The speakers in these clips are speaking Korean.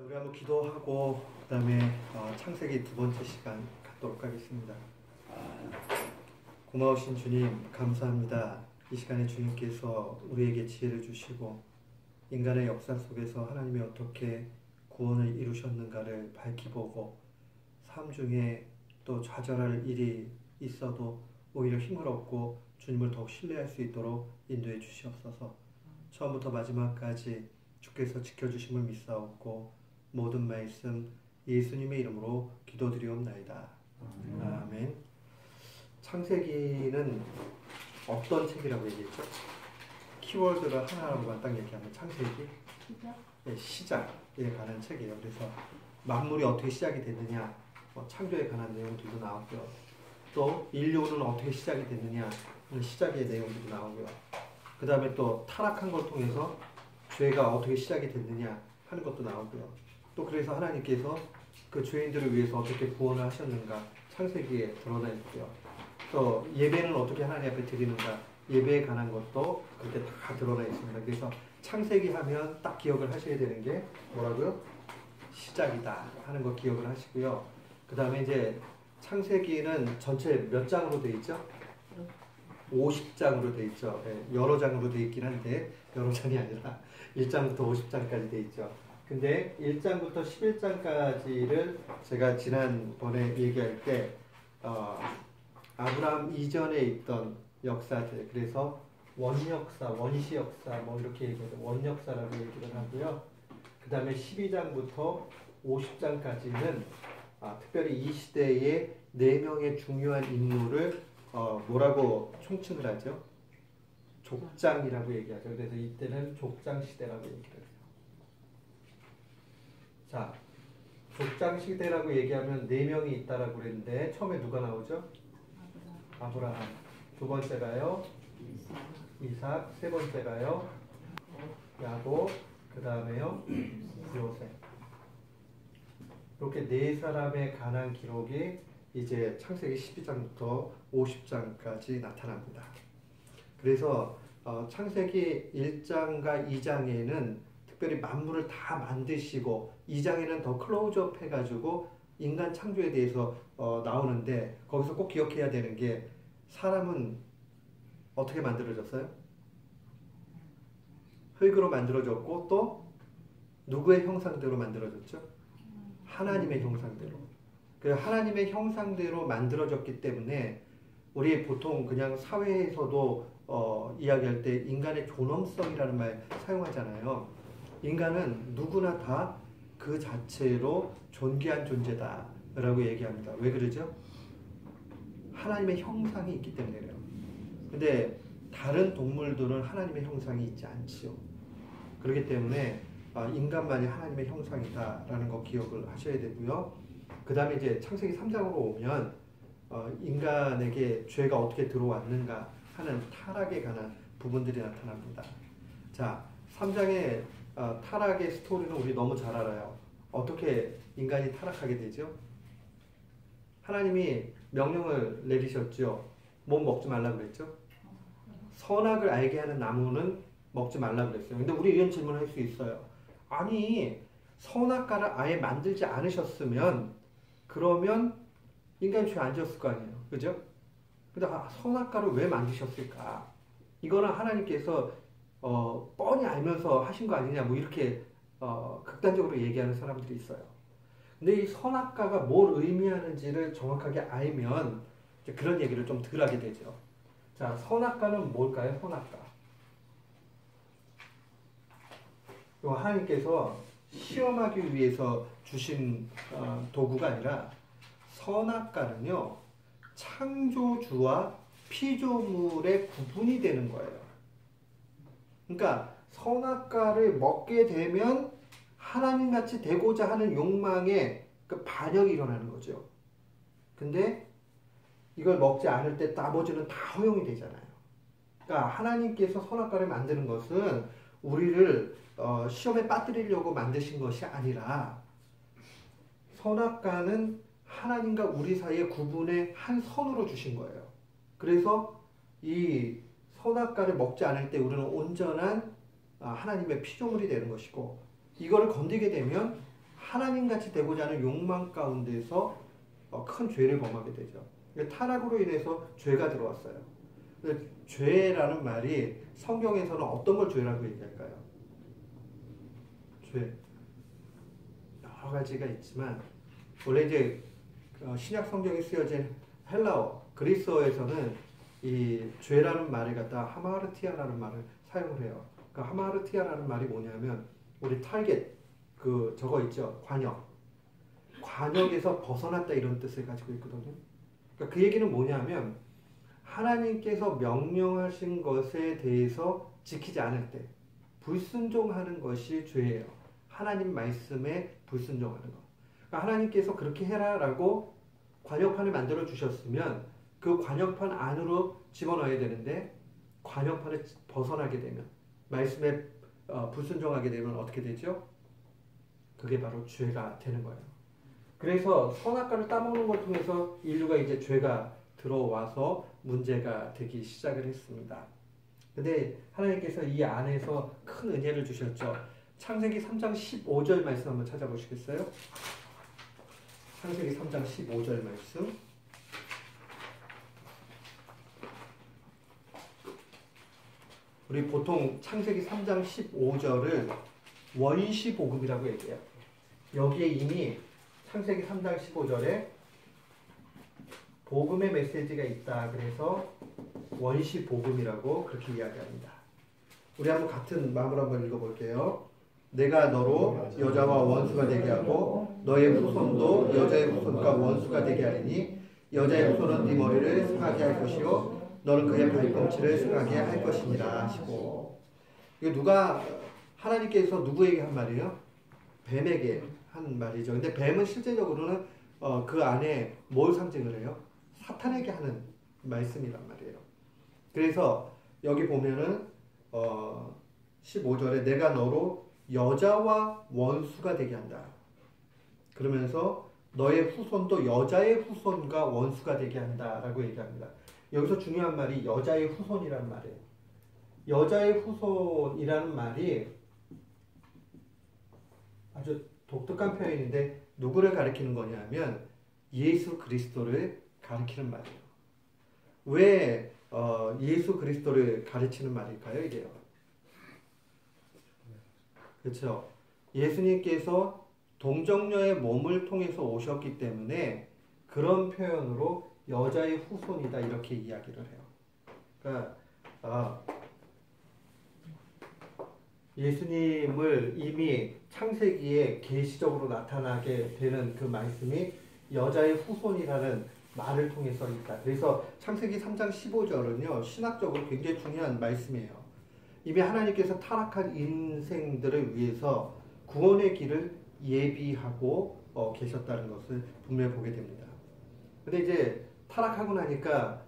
우리 한번 기도하고 그다음에 창세기 두 번째 시간 갖도록 하겠습니다. 고마우신 주님 감사합니다. 이 시간에 주님께서 우리에게 지혜를 주시고 인간의 역사 속에서 하나님이 어떻게 구원을 이루셨는가를 밝히 보고 삶 중에 또 좌절할 일이 있어도 오히려 힘을 얻고 주님을 더욱 신뢰할 수 있도록 인도해 주시옵소서. 처음부터 마지막까지 주께서 지켜주심을 믿사옵고 모든 말씀 예수님의 이름으로 기도드리옵나이다. 아멘. 창세기는 어떤 책이라고 얘기했죠? 키워드를 하나로만 딱 얘기하면 창세기? 네, 시작에 관한 책이에요. 그래서 만물이 어떻게 시작이 됐느냐, 창조에 관한 내용들도 나오고요. 또 인류는 어떻게 시작이 됐느냐, 시작의 내용들도 나오고요. 그 다음에 또 타락한 걸 통해서 죄가 어떻게 시작이 됐느냐 하는 것도 나오고요. 또 그래서 하나님께서 그 죄인들을 위해서 어떻게 구원을 하셨는가 창세기에 드러나 있고요. 또 예배는 어떻게 하나님 앞에 드리는가 예배에 관한 것도 그렇게 다 드러나 있습니다. 그래서 창세기 하면 딱 기억을 하셔야 되는 게 뭐라고요? 시작이다 하는 거 기억을 하시고요. 그 다음에 이제 창세기는 전체 몇 장으로 되어 있죠? 50장으로 되어 있죠. 네, 여러 장으로 되어 있긴 한데 여러 장이 아니라 1장부터 50장까지 되어 있죠. 근데 1장부터 11장까지를 제가 지난번에 얘기할 때 아브라함 이전에 있던 역사들, 그래서 원역사, 원시 역사 뭐 이렇게 얘기해서 원역사라고 얘기를 하고요. 그 다음에 12장부터 50장까지는 특별히 이 시대의 4명의 중요한 인물을 뭐라고 총칭을 하죠? 족장이라고 얘기하죠. 그래서 이때는 족장 시대라고 얘기를 해요. 자, 족장 시대라고 얘기하면 4명이 있다라고 그랬는데 처음에 누가 나오죠? 아브라함. 두 번째가요? 이삭. 세 번째가요? 야곱. 그 다음에요? 요셉. 이렇게 4사람에 관한 기록이 이제 창세기 12장부터 50장까지 나타납니다. 그래서 창세기 1장과 2장에는 특별히 만물을 다 만드시고 2장에는 더 클로즈업 해가지고 인간 창조에 대해서 나오는데 거기서 꼭 기억해야 되는 게 사람은 어떻게 만들어졌어요? 흙으로 만들어졌고 또 누구의 형상대로 만들어졌죠? 하나님의 형상대로. 그 하나님의 형상대로 만들어졌기 때문에 우리 보통 그냥 사회에서도 이야기할 때 인간의 존엄성이라는 말 사용하잖아요. 인간은 누구나 다 그 자체로 존귀한 존재다 라고 얘기합니다. 왜 그러죠? 하나님의 형상이 있기 때문에 그래요. 근데 다른 동물들은 하나님의 형상이 있지 않지요. 그렇기 때문에 인간만이 하나님의 형상이다 라는 거 기억을 하셔야 되고요. 그 다음에 이제 창세기 3장으로 오면 인간에게 죄가 어떻게 들어왔는가 하는 타락에 관한 부분들이 나타납니다. 자, 3장의 타락의 스토리는 우리 너무 잘 알아요. 어떻게 인간이 타락하게 되죠? 하나님이 명령을 내리셨죠. 뭐 먹지 말라고 그랬죠? 선악을 알게 하는 나무는 먹지 말라고 그랬어요. 근데 우리 이런 질문을 할 수 있어요. 아니, 선악과를 아예 만들지 않으셨으면 그러면 인간이 죄 안 지었을 거 아니에요. 그죠? 근데 선악과를 왜 만드셨을까? 이거는 하나님께서 뻔히 알면서 하신 거 아니냐, 뭐 이렇게 극단적으로 얘기하는 사람들이 있어요. 근데 이 선악과가 뭘 의미하는지를 정확하게 알면 이제 그런 얘기를 좀 덜 하게 되죠. 자, 선악과는 뭘까요? 선악과. 하나님께서 시험하기 위해서 주신 도구가 아니라 선악과는요, 창조주와 피조물의 구분이 되는 거예요. 그러니까 선악과를 먹게 되면 하나님같이 되고자 하는 욕망의 그 반역이 일어나는 거죠. 근데 이걸 먹지 않을 때 나머지는 다 허용이 되잖아요. 그러니까 하나님께서 선악과를 만드는 것은 우리를 시험에 빠뜨리려고 만드신 것이 아니라 선악과는 하나님과 우리 사이의 구분의 한 선으로 주신 거예요. 그래서 이 선악과를 먹지 않을 때 우리는 온전한 하나님의 피조물이 되는 것이고 이거를 건드리게 되면 하나님같이 되고자 하는 욕망 가운데서 큰 죄를 범하게 되죠. 타락으로 인해서 죄가 들어왔어요. 죄라는 말이 성경에서는 어떤 걸 죄라고 얘기할까요? 죄. 여러 가지가 있지만, 원래 이제 신약 성경에 쓰여진 헬라어, 그리스어에서는 이 죄라는 말을 갖다 하마르티아라는 말을 사용을 해요. 그 하마르티아라는 말이 뭐냐면, 우리 타겟, 저거 있죠. 관역에서 벗어났다 이런 뜻을 가지고 있거든요. 그러니까 그 얘기는 뭐냐면, 하나님께서 명령하신 것에 대해서 지키지 않을 때 불순종하는 것이 죄예요. 하나님 말씀에 불순종하는 것. 그러니까 하나님께서 그렇게 해라라고 관역판을 만들어 주셨으면 그 관역판 안으로 집어넣어야 되는데, 관역판을 벗어나게 되면, 말씀에 불순종하게 되면 어떻게 되죠? 그게 바로 죄가 되는 거예요. 그래서 선악과를 따먹는 걸 통해서 인류가 이제 죄가 들어와서 문제가 되기 시작을 했습니다. 근데 하나님께서 이 안에서 큰 은혜를 주셨죠. 창세기 3장 15절 말씀 한번 찾아보시겠어요? 창세기 3장 15절 말씀. 우리 보통 창세기 3장 15절을 원시복음이라고 얘기해요. 여기에 이미 창세기 3장 15절에 복음의 메시지가 있다. 그래서 원시복음이라고 그렇게 이야기합니다. 우리 한번 같은 마음으로 한번 읽어볼게요. 내가 너로 여자와 원수가 되게 하고 너의 후손도 여자의 후손과 원수가 되게 하리니 여자의 후손은 네 머리를 상하게 할 것이요 너는 그의 발꿈치를 상하게 할 것이니라 하시고. 이거 하나님께서 누구에게 한 말이에요? 뱀에게 한 말이죠. 근데 뱀은 실제적으로는 그 안에 뭘 상징을 해요? 사탄에게 하는 말씀이란 말이에요. 그래서 여기 보면은 15절에 내가 너로 여자와 원수가 되게 한다. 그러면서 너의 후손도 여자의 후손과 원수가 되게 한다라고 얘기합니다. 여기서 중요한 말이 여자의 후손이라는 말이에요. 여자의 후손이라는 말이 아주 독특한 표현인데 누구를 가리키는 거냐면 예수 그리스도를 가리키는 말이에요. 왜 예수 그리스도를 가르치는 말일까요? 이게요. 그렇죠. 예수님께서 동정녀의 몸을 통해서 오셨기 때문에 그런 표현으로 여자의 후손이다 이렇게 이야기를 해요. 그러니까 예수님을 이미 창세기에 계시적으로 나타나게 되는 그 말씀이 여자의 후손이라는 말을 통해서 있다. 그래서 창세기 3장 15절은요 신학적으로 굉장히 중요한 말씀이에요. 이미 하나님께서 타락한 인생들을 위해서 구원의 길을 예비하고 계셨다는 것을 분명히 보게 됩니다. 근데 이제 타락하고 나니까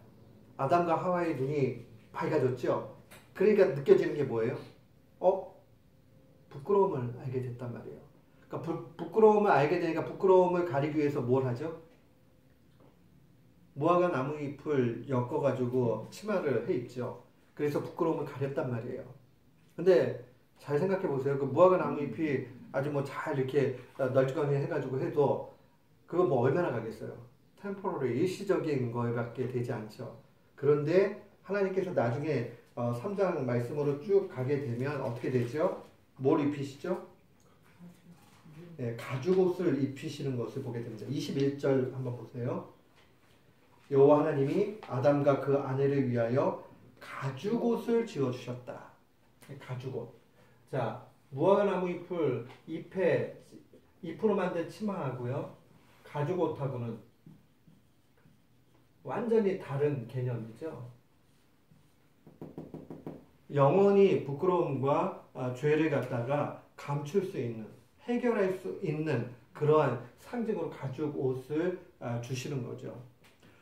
아담과 하와의 눈이 밝아졌죠. 그러니까 느껴지는 게 뭐예요? 부끄러움을 알게 됐단 말이에요. 그러니까 부끄러움을 알게 되니까 부끄러움을 가리기 위해서 뭘 하죠? 무화과 나무 잎을 엮어가지고 치마를 해 입죠. 그래서 부끄러움을 가렸단 말이에요. 근데 잘 생각해 보세요. 그 무화과 나무 잎이 아주 뭐 잘 이렇게 널찍하게 해가지고 해도 그거 뭐 얼마나 가겠어요? 템포러리 일시적인 거밖에 되지 않죠. 그런데 하나님께서 나중에 3장 말씀으로 쭉 가게 되면 어떻게 되죠? 뭘 입히시죠? 네, 가죽옷을 입히시는 것을 보게 됩니다. 21절 한번 보세요. 여호와 하나님이 아담과 그 아내를 위하여 가죽옷을 지어주셨다. 가죽옷. 자, 무화과 나무 잎으로 만든 치마하고요. 가죽옷하고는 완전히 다른 개념이죠. 영원히 부끄러움과 죄를 갖다가 감출 수 있는, 해결할 수 있는 그러한 상징으로 가죽옷을 주시는 거죠.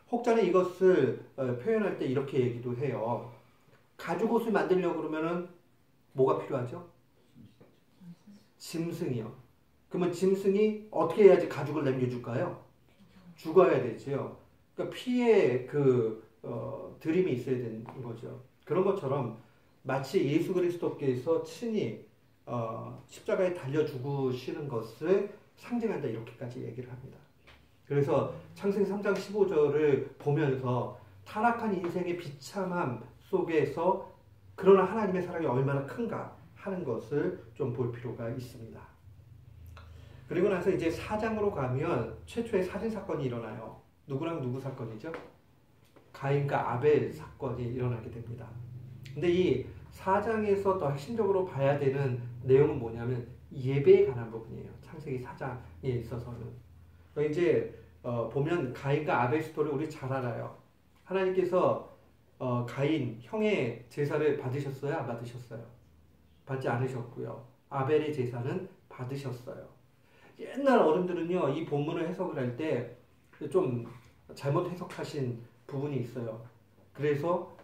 혹자는 이것을 표현할 때 이렇게 얘기도 해요. 가죽옷을 만들려고 그러면은 뭐가 필요하죠? 짐승이요. 그러면 짐승이 어떻게 해야지 가죽을 남겨줄까요? 죽어야 되죠. 그러니까 피에 드림이 있어야 되는 거죠. 그런 것처럼 마치 예수 그리스도께서 친히 십자가에 달려 죽으시는 것을 상징한다 이렇게까지 얘기를 합니다. 그래서 창세기 3장 15절을 보면서 타락한 인생의 비참함 속에서 그러나 하나님의 사랑이 얼마나 큰가 하는 것을 좀 볼 필요가 있습니다. 그리고 나서 이제 4장으로 가면 최초의 살인 사건이 일어나요. 누구랑 누구 사건이죠? 가인과 아벨 사건이 일어나게 됩니다. 근데 이 4장에서 더 핵심적으로 봐야 되는 내용은 뭐냐면 예배에 관한 부분이에요. 창세기 4장에 있어서는. 이제 보면 가인과 아벨 스토리 우리 잘 알아요. 하나님께서 가인 형의 제사를 받으셨어요? 안 받으셨어요? 받지 않으셨고요. 아벨의 제사는 받으셨어요. 옛날 어른들은요, 이 본문을 해석을 할 때 좀 잘못 해석하신 부분이 있어요. 그래서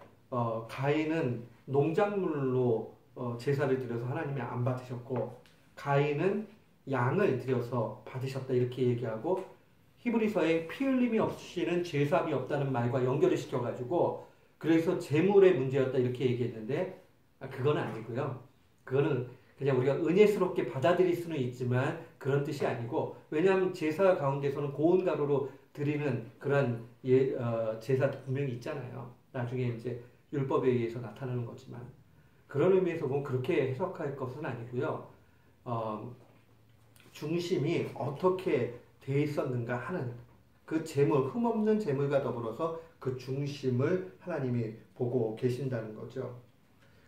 가인은 농작물로 제사를 드려서 하나님이 안 받으셨고, 가인은 양을 드려서 받으셨다 이렇게 얘기하고, 히브리서에 피 흘림이 없이는 제사함이 없다는 말과 연결을 시켜가지고 그래서 제물의 문제였다 이렇게 얘기했는데, 그건 아니고요. 그거는 그냥 우리가 은혜스럽게 받아들일 수는 있지만 그런 뜻이 아니고, 왜냐하면 제사 가운데서는 고운 가루로 드리는 그런 제사도 분명히 있잖아요. 나중에 이제 율법에 의해서 나타나는 거지만, 그런 의미에서 보면 그렇게 해석할 것은 아니고요. 중심이 어떻게 돼 있었는가 하는 그 제물, 흠없는 제물과 더불어서 그 중심을 하나님이 보고 계신다는 거죠.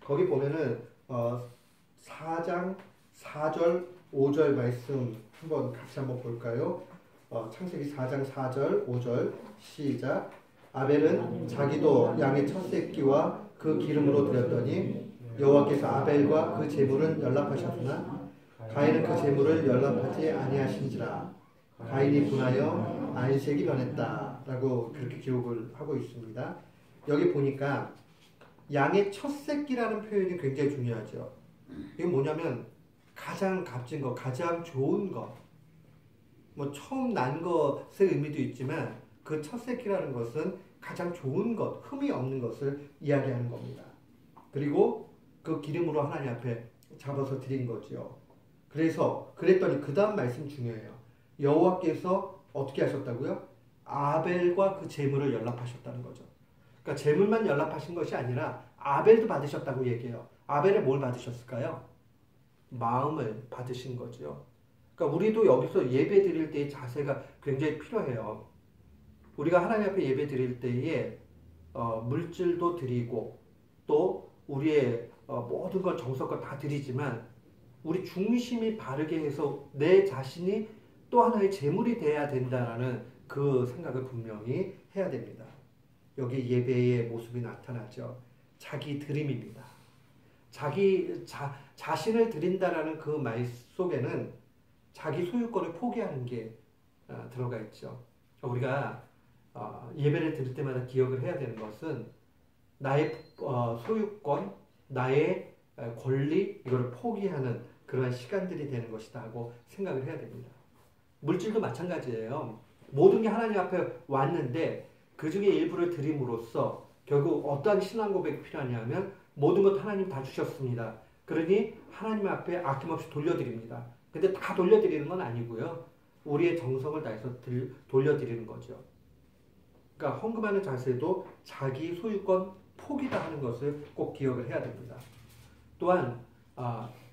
거기 보면은 4장 4절 5절 말씀 같이 한번 볼까요? 창세기 4장 4절 5절 시작. 아벨은 자기도 양의 첫 새끼와 그 기름으로 드렸더니 여호와께서 아벨과 그 제물은 연락하셨으나 가인은 그 제물을 연락하지 아니하신지라. 가인이 분하여 안색이 변했다 라고 그렇게 기록을 하고 있습니다. 여기 보니까 양의 첫 새끼라는 표현이 굉장히 중요하죠. 이게 뭐냐면 가장 값진 것, 가장 좋은 것, 뭐 처음 난 것의 의미도 있지만 그 첫 새끼라는 것은 가장 좋은 것, 흠이 없는 것을 이야기하는 겁니다. 그리고 그 기름으로 하나님 앞에 잡아서 드린 거죠. 그랬더니 그 다음 말씀 중요해요. 여호와께서 어떻게 하셨다고요? 아벨과 그 제물을 연락하셨다는 거죠. 그러니까 제물만 연락하신 것이 아니라 아벨도 받으셨다고 얘기해요. 아벨은 뭘 받으셨을까요? 마음을 받으신 거죠. 그러니까 우리도 여기서 예배 드릴 때의 자세가 굉장히 필요해요. 우리가 하나님 앞에 예배 드릴 때에 물질도 드리고 또 우리의 모든 걸 정성껏 다 드리지만 우리 중심이 바르게 해서 내 자신이 또 하나의 제물이 돼야 된다라는 그 생각을 분명히 해야 됩니다. 여기 예배의 모습이 나타나죠. 자기 드림입니다. 자신을 드린다라는 그 말 속에는 자기 소유권을 포기하는 게 들어가 있죠. 우리가 예배를 드릴 때마다 기억을 해야 되는 것은 나의 소유권, 나의 권리, 이걸 포기하는 그러한 시간들이 되는 것이다 하고 생각을 해야 됩니다. 물질도 마찬가지예요. 모든 게 하나님 앞에 왔는데 그 중에 일부를 드림으로써 결국 어떠한 신앙 고백이 필요하냐면 모든 것 하나님 다 주셨습니다. 그러니 하나님 앞에 아낌없이 돌려드립니다. 근데 다 돌려드리는 건 아니고요. 우리의 정성을 다해서 돌려드리는 거죠. 그러니까 헌금하는 자세도 자기 소유권 포기다 하는 것을 꼭 기억을 해야 됩니다. 또한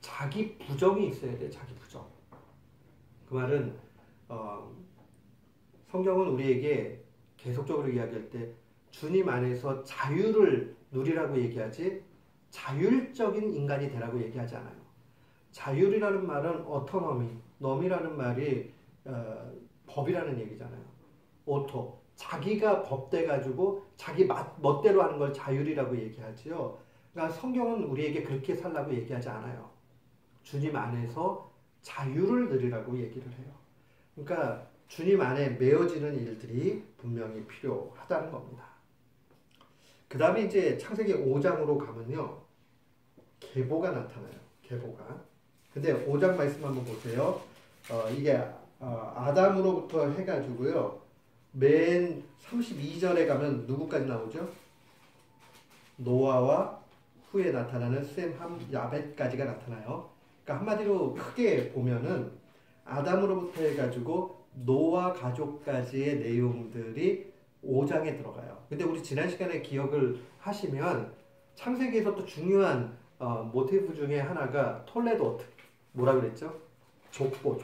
자기 부정이 있어야 돼요. 자기 부정. 그 말은 성경은 우리에게 계속적으로 이야기할 때 주님 안에서 자유를 누리라고 얘기하지 자율적인 인간이 되라고 얘기하지 않아요. 자율이라는 말은 어토노미, 넘이라는 말이 법이라는 얘기잖아요. 오토, 자기가 법돼 가지고 자기 멋대로 하는 걸 자율이라고 얘기하지요. 그러니까 성경은 우리에게 그렇게 살라고 얘기하지 않아요. 주님 안에서 자유를 누리라고 얘기를 해요. 그러니까 주님 안에 메어지는 일들이 분명히 필요하다는 겁니다. 그 다음에 이제 창세기 5장으로 가면요. 계보가 나타나요. 계보가. 근데 5장 말씀 한번 보세요. 이게 아담으로부터 해가지고요. 맨 32절에 가면 누구까지 나오죠? 노아와 후에 나타나는 셈, 함, 야벳까지가 나타나요. 그러니까 한마디로 크게 보면은 아담으로부터 해가지고 노아 가족까지의 내용들이 5장에 들어가요. 근데 우리 지난 시간에 기억을 하시면 창세기에서 또 중요한 모티브 중에 하나가 톨레도트, 뭐라 그랬죠? 족보.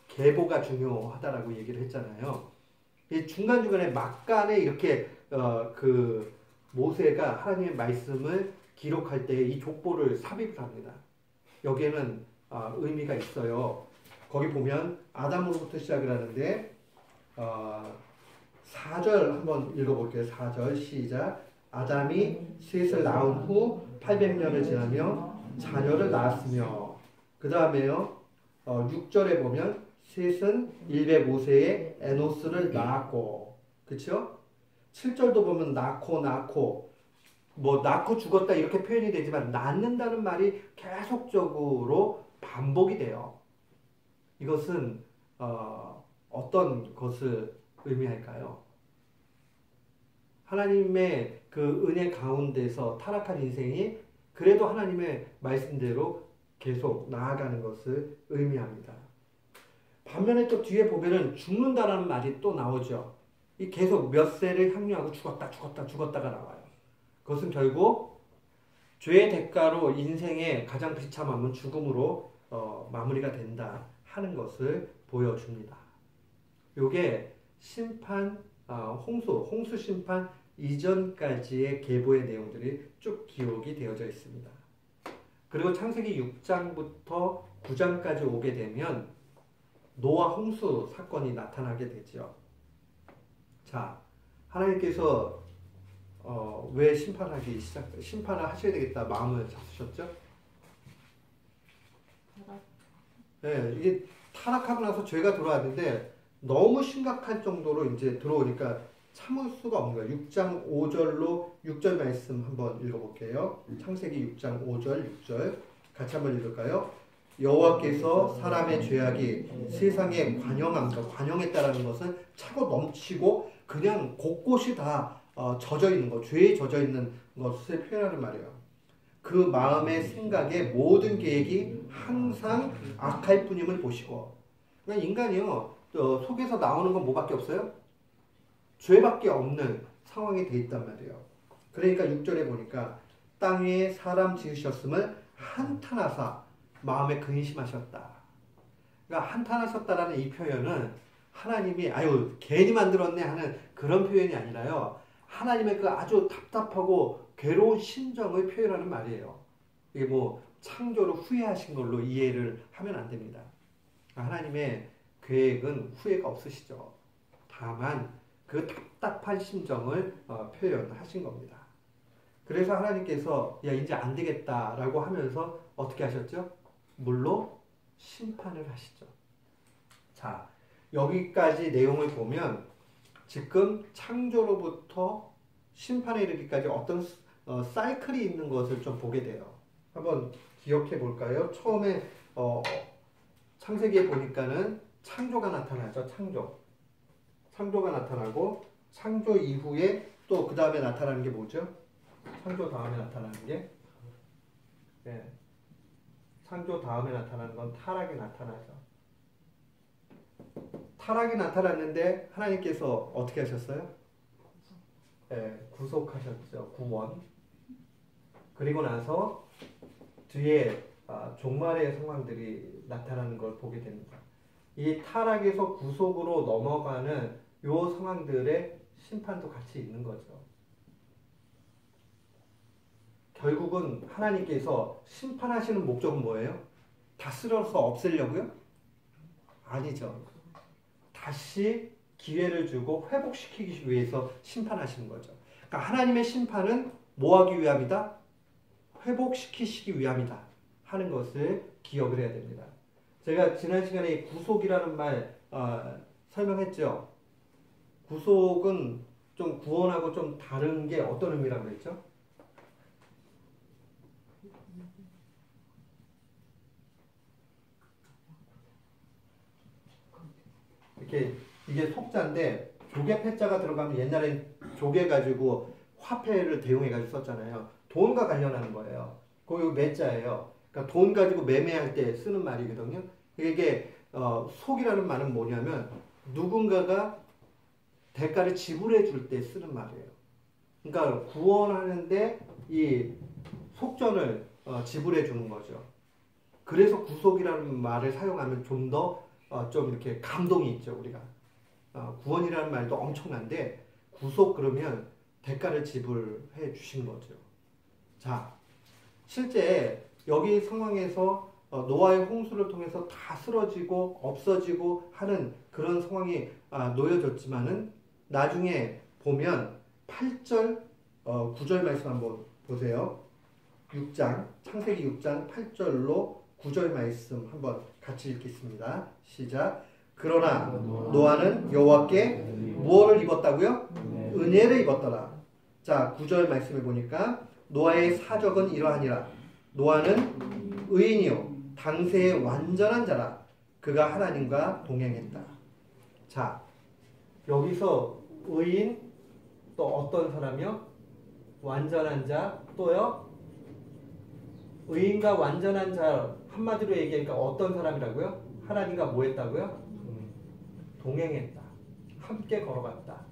계보가 중요하다라고 얘기를 했잖아요. 이 중간중간에 막간에 이렇게 그 모세가 하나님의 말씀을 기록할 때 이 족보를 삽입을 합니다. 여기에는 의미가 있어요. 거기 보면 아담으로부터 시작을 하는데 4절 한번 읽어볼게요. 4절 시작. 아담이 셋을 낳은 후 800년을 지나며 자녀를 낳았으며 그 다음에요 6절에 보면 셋은 105세에 에노스를 낳았고 그쵸? 7절도 보면 낳고 뭐 낳고 죽었다 이렇게 표현이 되지만 낳는다는 말이 계속적으로 반복이 돼요. 이것은 어떤 것을 의미할까요? 하나님의 그 은혜 가운데서 타락한 인생이 그래도 하나님의 말씀대로 계속 나아가는 것을 의미합니다. 반면에 또 뒤에 보면은 죽는다라는 말이 또 나오죠. 이 계속 몇 세를 향유하고 죽었다가 나와요. 그것은 결국 죄의 대가로 인생의 가장 비참함은 죽음으로 마무리가 된다 하는 것을 보여줍니다. 요게 심판, 홍수 심판 이전까지의 계보의 내용들이 쭉 기록이 되어져 있습니다. 그리고 창세기 6장부터 9장까지 오게 되면 노아 홍수 사건이 나타나게 되죠. 자, 하나님께서 왜 심판을 하셔야 되겠다 마음을 잡수셨죠? 네, 이게 타락하고 나서 죄가 들어왔는데 너무 심각할 정도로 이제 들어오니까 참을 수가 없는 거예요. 6장 5절로 6절 말씀 한번 읽어볼게요. 창세기 6장 5절 6절 같이 한번 읽을까요? 여호와께서 사람의 죄악이 세상에 관영했다라는 것은 차고 넘치고 그냥 곳곳이 다 젖어 있는 것, 죄에 젖어 있는 것을 표현하는 말이에요. 그 마음의 생각에 모든 계획이 항상 악할 뿐임을 보시고, 그러니까 인간이요 속에서 나오는 건 뭐밖에 없어요? 죄밖에 없는 상황이 돼 있단 말이에요. 그러니까 6절에 보니까 땅 위에 사람 지으셨음을 한탄하사 마음에 근심하셨다. 그러니까 한탄하셨다라는 이 표현은 하나님이 아유 괜히 만들었네 하는 그런 표현이 아니라요. 하나님의 그 아주 답답하고 괴로운 심정을 표현하는 말이에요. 이게 뭐 창조를 후회하신 걸로 이해를 하면 안 됩니다. 하나님의 계획은 후회가 없으시죠. 다만 그 답답한 심정을 표현하신 겁니다. 그래서 하나님께서 야 이제 안 되겠다라고 하면서 어떻게 하셨죠? 물로 심판을 하시죠. 자, 여기까지 내용을 보면 지금 창조로부터 심판에 이르기까지 어떤 사이클이 있는 것을 좀 보게 돼요. 한번 기억해 볼까요? 처음에 창세기에 보니까는 창조가 나타나죠. 창조가 나타나고 창조 이후에 또 그 다음에 나타나는 게 뭐죠? 창조 다음에 나타나는 게 네. 창조 다음에 나타나는 건 타락이 나타나죠. 타락이 나타났는데 하나님께서 어떻게 하셨어요? 네, 구속하셨죠. 구원. 그리고 나서 뒤에 종말의 상황들이 나타나는 걸 보게 됩니다. 이 타락에서 구속으로 넘어가는 요 상황들의 심판도 같이 있는 거죠. 결국은 하나님께서 심판하시는 목적은 뭐예요? 다 쓸어서 없애려고요? 아니죠. 다시 기회를 주고 회복시키기 위해서 심판하시는 거죠. 그러니까 하나님의 심판은 뭐 하기 위함이다? 회복시키시기 위함이다 하는 것을 기억을 해야 됩니다. 제가 지난 시간에 구속이라는 말 설명했죠. 구속은 좀 구원하고 좀 다른 게 어떤 의미라고 했죠? 이게 속자인데 조개 패자가 들어가면 옛날엔 조개 가지고 화폐를 대용해 가지고 썼잖아요. 돈과 관련하는 거예요. 그리고 매자예요. 그러니까 돈 가지고 매매할 때 쓰는 말이거든요. 이게 속이라는 말은 뭐냐면 누군가가 대가를 지불해 줄 때 쓰는 말이에요. 그러니까 구원하는데 이 속전을 지불해 주는 거죠. 그래서 구속이라는 말을 사용하면 좀 더 좀 이렇게 감동이 있죠, 우리가. 구원이라는 말도 엄청난데 구속 그러면 대가를 지불해 주신 거죠. 자, 실제 여기 상황에서 노아의 홍수를 통해서 다 쓰러지고 없어지고 하는 그런 상황이 놓여졌지만은 나중에 보면 8절, 9절 말씀 한번 보세요. 6장, 창세기 6장 8절로 9절 말씀 한번 같이 읽겠습니다. 시작. 그러나 노아는 여호와께 무엇을 입었다고요? 은혜를 입었더라. 자, 9절 말씀을 보니까 노아의 사적은 이러하니라. 노아는 의인이요 당세의 완전한 자라. 그가 하나님과 동행했다. 자, 여기서 의인 또 어떤 사람이요? 완전한 자 또요? 의인과 완전한 자 한마디로 얘기하니까 어떤 사람이라고요? 하나님과 뭐 했다고요? 동행했다. 함께 걸어갔다.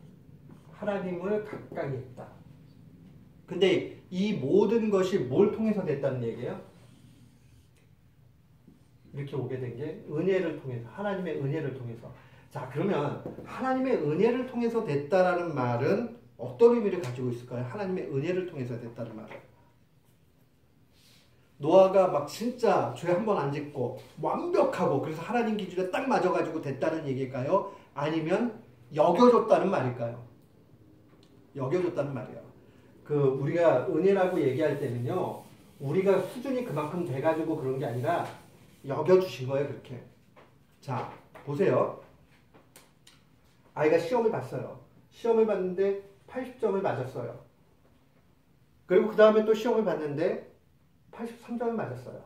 하나님을 가까이 했다. 근데 이 모든 것이 뭘 통해서 됐다는 얘기예요? 이렇게 오게 된 게 은혜를 통해서, 하나님의 은혜를 통해서. 자, 그러면 하나님의 은혜를 통해서 됐다라는 말은 어떤 의미를 가지고 있을까요? 하나님의 은혜를 통해서 됐다는 말은. 노아가 막 진짜 죄 한 번 안 짓고 완벽하고 그래서 하나님 기준에 딱 맞아가지고 됐다는 얘기일까요? 아니면 여겨줬다는 말일까요? 여겨줬다는 말이에요. 우리가 은혜라고 얘기할 때는요, 우리가 수준이 그만큼 돼가지고 그런 게 아니라 여겨주신 거예요, 그렇게. 자, 보세요. 아이가 시험을 봤어요. 시험을 봤는데 80점을 맞았어요. 그리고 그 다음에 또 시험을 봤는데 83점을 맞았어요.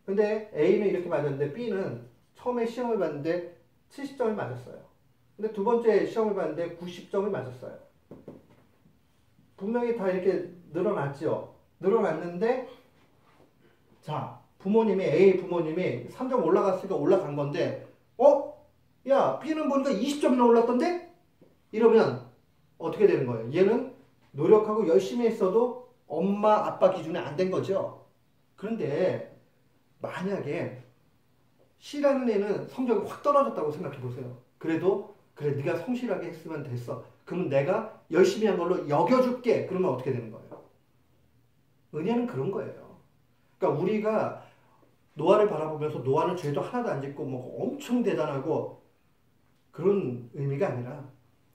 근데 A는 이렇게 맞았는데 B는 처음에 시험을 봤는데 70점을 맞았어요. 근데 두 번째 시험을 봤는데 90점을 맞았어요. 분명히 다 이렇게 늘어났죠. 늘어났는데 자, A 부모님이 3점 올라갔으니까 올라간 건데 야, B는 보니까 20점이나 올랐던데? 이러면 어떻게 되는 거예요? 얘는 노력하고 열심히 했어도 엄마, 아빠 기준에 안 된 거죠. 그런데 만약에 C라는 애는 성적이 확 떨어졌다고 생각해 보세요. 그래도 그래, 네가 성실하게 했으면 됐어. 그럼 내가 열심히 한 걸로 여겨줄게. 그러면 어떻게 되는 거예요? 은혜는 그런 거예요. 그러니까 우리가 노아를 바라보면서 노아는 죄도 하나도 안 짓고 뭐 엄청 대단하고 그런 의미가 아니라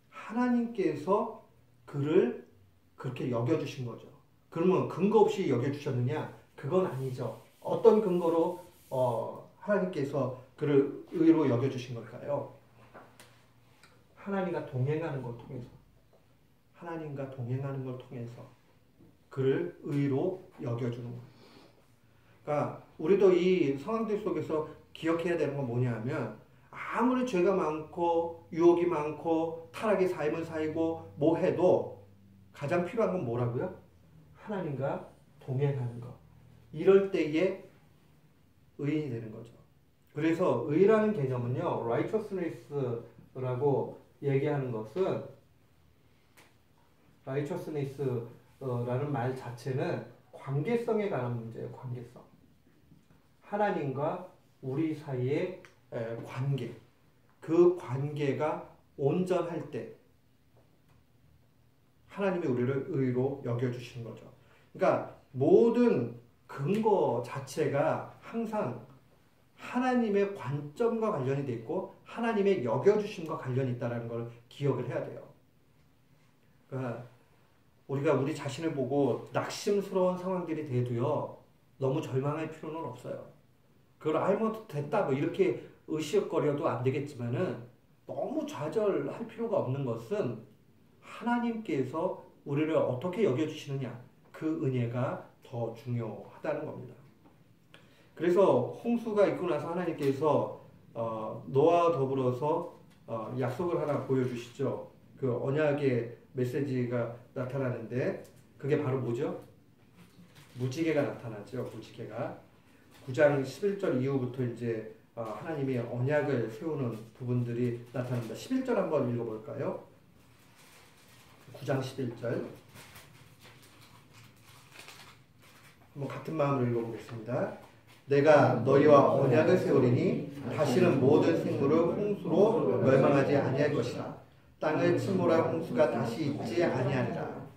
하나님께서 그를 그렇게 여겨주신 거죠. 그러면 근거 없이 여겨주셨느냐? 그건 아니죠. 어떤 근거로 하나님께서 그를 의로 여겨주신 걸까요? 하나님과 동행하는 걸 통해서, 하나님과 동행하는 걸 통해서 그를 의로 여겨주는 거예요. 그러니까 우리도 이 상황들 속에서 기억해야 되는 건 뭐냐면 아무리 죄가 많고 유혹이 많고 타락의 삶을 살고 뭐 해도 가장 필요한 건 뭐라고요? 하나님과 동행하는 것. 이럴 때에 의인이 되는 거죠. 그래서 의라는 개념은요, righteousness라고 얘기하는 것은 righteousness라는 말 자체는 관계성에 관한 문제예요. 관계성. 하나님과 우리 사이의 관계. 그 관계가 온전할 때 하나님이 우리를 의로 여겨주시는 거죠. 그러니까 모든 근거 자체가 항상 하나님의 관점과 관련이 돼 있고 하나님의 여겨주심과 관련이 있다는 걸 기억을 해야 돼요. 그러니까 우리가 우리 자신을 보고 낙심스러운 상황들이 돼도요, 너무 절망할 필요는 없어요. 그걸 알면 됐다 뭐 이렇게 으시억거려도 안 되겠지만은 너무 좌절할 필요가 없는 것은 하나님께서 우리를 어떻게 여겨주시느냐, 그 은혜가 더 중요하다는 겁니다. 그래서 홍수가 있고 나서 하나님께서 노아와 더불어서 약속을 하나 보여주시죠. 그 언약의 메시지가 나타나는데 그게 바로 뭐죠? 무지개가 나타나죠. 무지개가 9장 11절 이후부터 이제 하나님이 언약을 세우는 부분들이 나타납니다. 11절 한번 읽어볼까요? 9장 11절 한번 같은 마음으로 읽어보겠습니다. 내가 너희와 언약을 세우리니 다시는 모든 생물을 홍수로 멸망하지 아니할 것이라. 땅을 침몰할 홍수가 다시 있지 아니하리라.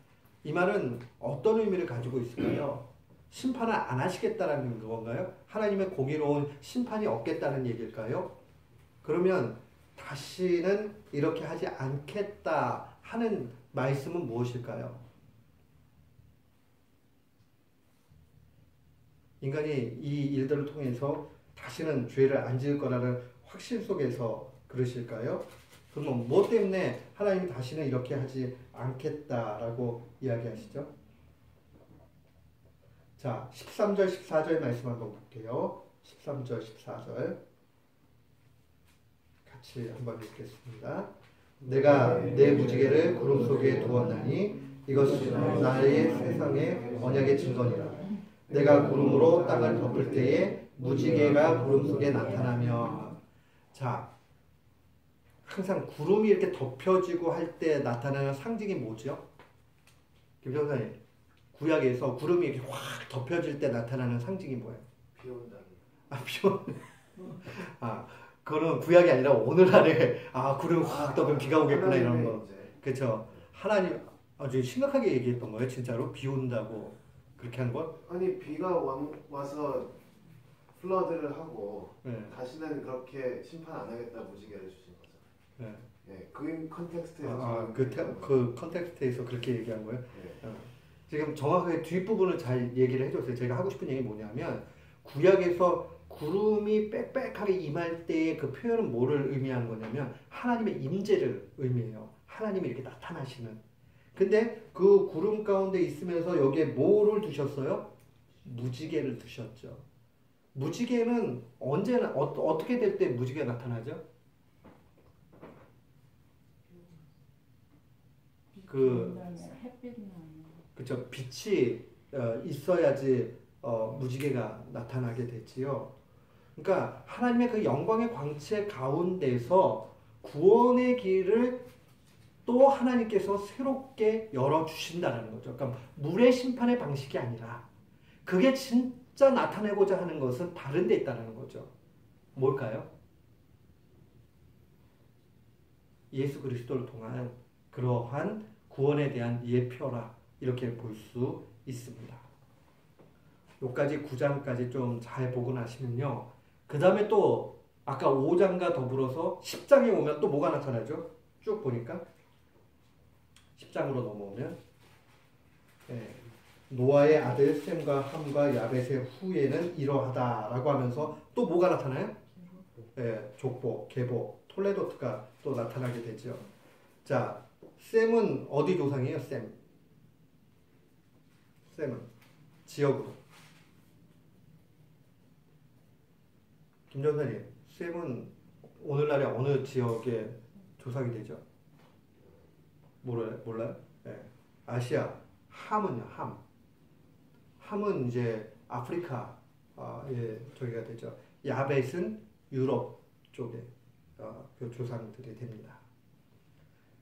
이 말은 어떤 의미를 가지고 있을까요? 심판을 안 하시겠다라는 건가요? 하나님의 공의로운 심판이 없겠다는 얘기일까요? 그러면 다시는 이렇게 하지 않겠다 하는 말씀은 무엇일까요? 인간이 이 일들을 통해서 다시는 죄를 안 지을 거라는 확신 속에서 그러실까요? 그러면 뭐 때문에 하나님이 다시는 이렇게 하지 않겠다라고 이야기하시죠? 자, 13절, 14절 말씀 한번 볼게요. 13절, 14절 같이 한번 읽겠습니다. 내가 내 무지개를 구름 속에 두었나니 이것은 나의 세상의 언약의 증거니라. 내가 구름으로 땅을 덮을 때에 무지개가 구름 속에 나타나며. 자, 항상 구름이 이렇게 덮여지고 할 때 나타나는 상징이 뭐죠? 김정사님, 구약에서 구름이 이렇게 확 덮여질 때 나타나는 상징이 뭐예요? 비 온다는. 비 오는. 그거는 구약이 아니라 오늘날에 구름 확 덮으면 비가 오겠구나 이런 거. 그렇죠. 하나님 아주 심각하게 얘기했던 거예요. 진짜로 비 온다고 그렇게 하는 건? 아니 비가 와서 플러드를 하고 다시는 그렇게 심판 안 하겠다 무지개를 주신 거죠. 네. 네, 그 컨텍스트에서 그 컨텍스트에서 그렇게 얘기한 거예요. 지금 정확하게 뒷부분을 잘 얘기를 해줬어요. 제가 하고 싶은 얘기 뭐냐면 구약에서 구름이 빽빽하게 임할 때의 그 표현은 뭐를 의미하는 거냐면 하나님의 임재를 의미해요. 하나님이 이렇게 나타나시는. 근데 그 구름 가운데 있으면서 여기에 뭐를 두셨어요? 무지개를 두셨죠. 무지개는 언제나 어떻게 될 때 무지개가 나타나죠? 그쵸. 빛이 있어야지 무지개가 나타나게 되지요. 그러니까 하나님의 그 영광의 광채 가운데서 구원의 길을 또 하나님께서 새롭게 열어주신다는 거죠. 그러니까 물의 심판의 방식이 아니라 그게 진짜 나타내고자 하는 것은 다른 데 있다는 거죠. 뭘까요? 예수 그리스도를 통한 그러한 구원에 대한 예표라 이렇게 볼 수 있습니다. 여기까지 9장까지 좀 잘 보고 나시면요. 그 다음에 또 아까 5장과 더불어서 10장에 오면 또 뭐가 나타나죠? 쭉 보니까 10장으로 넘어오면 노아의 아들 셈과 함과 야벳의 후예는 이러하다라고 하면서 또 뭐가 나타나요? 족보, 계보, 톨레도트가 또 나타나게 되죠. 자, 셈은 어디 조상이에요? 셈은 지역으로. 김전사님, 셈은 오늘날의 어느 지역의 조상이 되죠? 몰라요? 아시아. 함은요, 함은 이제 아프리카의 저기가 되죠. 야벳은 유럽 쪽의 그 조상들이 됩니다.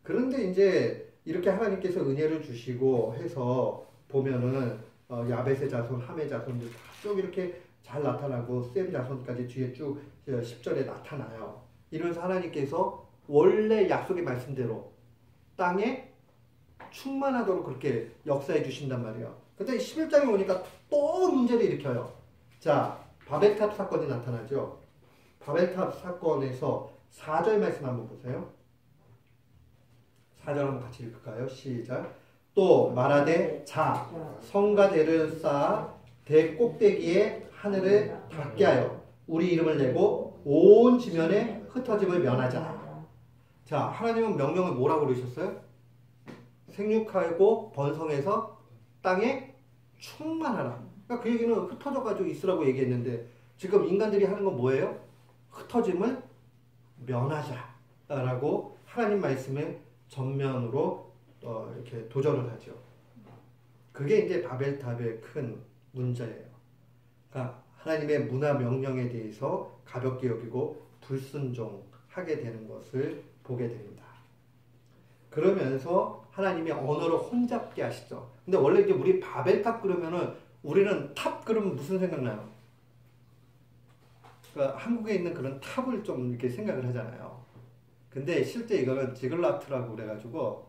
그런데 이제 이렇게 하나님께서 은혜를 주시고 해서 보면은 야벳의 자손, 함의 자손들 다 쭉 이렇게 잘 나타나고 셈 자손까지 뒤에 쭉 10절에 나타나요. 이러면서 하나님께서 원래 약속의 말씀대로 땅에 충만하도록 그렇게 역사해 주신단 말이에요. 근데 11장에 오니까 또 문제를 일으켜요. 자, 바벨탑 사건이 나타나죠. 바벨탑 사건에서 4절 말씀 한번 보세요. 4절 한번 같이 읽을까요? 시작. 또 말하되 자, 성과 대를 쌓아 대 꼭대기에 하늘을 닿게 하여 우리 이름을 내고 온 지면에 흩어짐을 면하자. 자, 하나님은 명령을 뭐라고 그러셨어요? 생육하고 번성해서 땅에 충만하라. 그러니까 그 얘기는 흩어져가지고 있으라고 얘기했는데 지금 인간들이 하는 건 뭐예요? 흩어짐을 면하자라고 하나님 말씀에 전면으로 이렇게 도전을 하죠. 그게 이제 바벨탑의 큰 문제예요. 그러니까 하나님의 문화 명령에 대해서 가볍게 여기고 불순종하게 되는 것을 보게 됩니다. 그러면서 하나님의 언어를 혼잡게 하시죠. 근데 원래 이제 우리 바벨탑 그러면은 우리는 탑 그러면 무슨 생각나요? 그러니까 한국에 있는 그런 탑을 좀 이렇게 생각을 하잖아요. 근데 실제 이거는 지글라트라고 그래가지고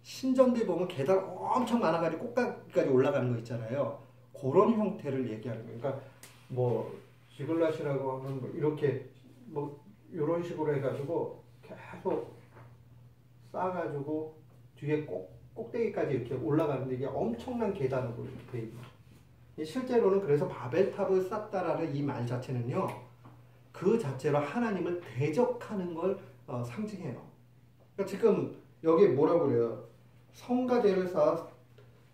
신전들 보면 계단 엄청 많아가지고 꼭대기까지 올라가는 거 있잖아요. 그런 형태를 얘기하는 거예요. 그러니까 뭐 지글라시라고 하면 뭐 이렇게 뭐 이런 식으로 해가지고 계속 쌓아가지고 뒤에 꼭대기까지 이렇게 올라가는데 이게 엄청난 계단으로 이렇게 돼 있는. 실제로는 그래서 바벨탑을 쌓다라는 이 말 자체는요, 그 자체로 하나님을 대적하는 걸 상징해요. 그러니까 지금 여기 뭐라고 그래요? 성가대를 쌓아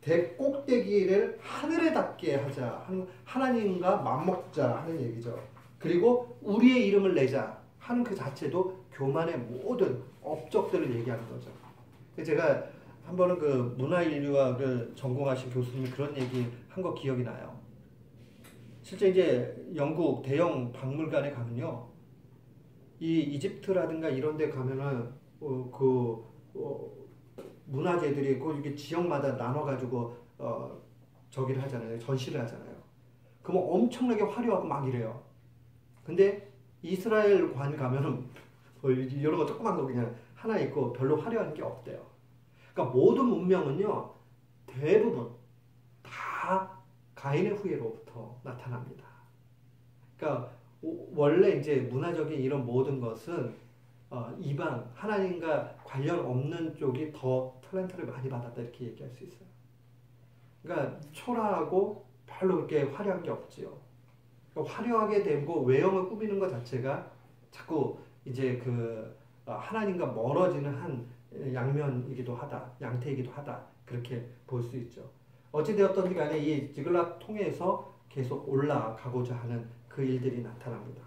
대꼭대기를 하늘에 닿게 하자, 하나님과 맞먹자 하는 얘기죠. 그리고 우리의 이름을 내자 하는 그 자체도 교만의 모든 업적들을 얘기하는 거죠. 제가 한 번은 그 문화인류학을 전공하신 교수님이 그런 얘기 한 거 기억이 나요. 실제 이제 영국 대형 박물관에 가면요, 이 이집트라든가 이런 데 가면은 문화재들이 그 이게 지역마다 나눠가지고 저기를 하잖아요. 전시를 하잖아요. 그러면 엄청나게 화려하고 막 이래요. 근데 이스라엘 관 가면은 이런 거 조그만 거 그냥 하나 있고 별로 화려한 게 없대요. 그러니까 모든 문명은요, 대부분 다 가인의 후예로부터 나타납니다. 그러니까 원래 이제 문화적인 이런 모든 것은 이방 하나님과 관련 없는 쪽이 더 탤런트를 많이 받았다 이렇게 얘기할 수 있어요. 그러니까 초라하고 별로 그렇게 화려한 게 없지요. 그러니까 화려하게 되고 외형을 꾸미는 것 자체가 자꾸 이제 그 하나님과 멀어지는 한 양면이기도 하다, 양태이기도 하다 그렇게 볼 수 있죠. 어찌되었던지 간에 이 지글랏 통해서 계속 올라가고자 하는 그 일들이 나타납니다.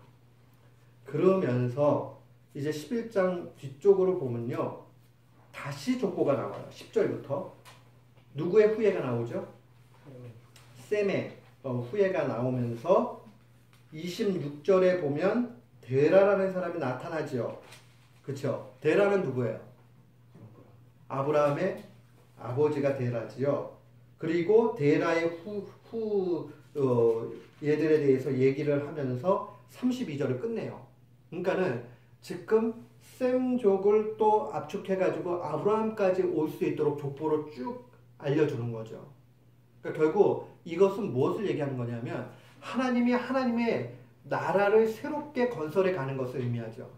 그러면서 이제 11장 뒤쪽으로 보면요, 다시 족보가 나와요. 10절부터 누구의 후예가 나오죠? 셈의 후예가 나오면서 26절에 보면 데라라는 사람이 나타나죠. 그렇죠? 데라는 누구예요? 아브라함의 아버지가 데라지요. 그리고 데라의 얘들에 대해서 얘기를 하면서 32절을 끝내요. 그러니까는 지금 셈족을 또 압축해가지고 아브라함까지 올 수 있도록 족보로 쭉 알려주는 거죠. 그러니까 결국 이것은 무엇을 얘기하는 거냐면 하나님이 하나님의 나라를 새롭게 건설해 가는 것을 의미하죠.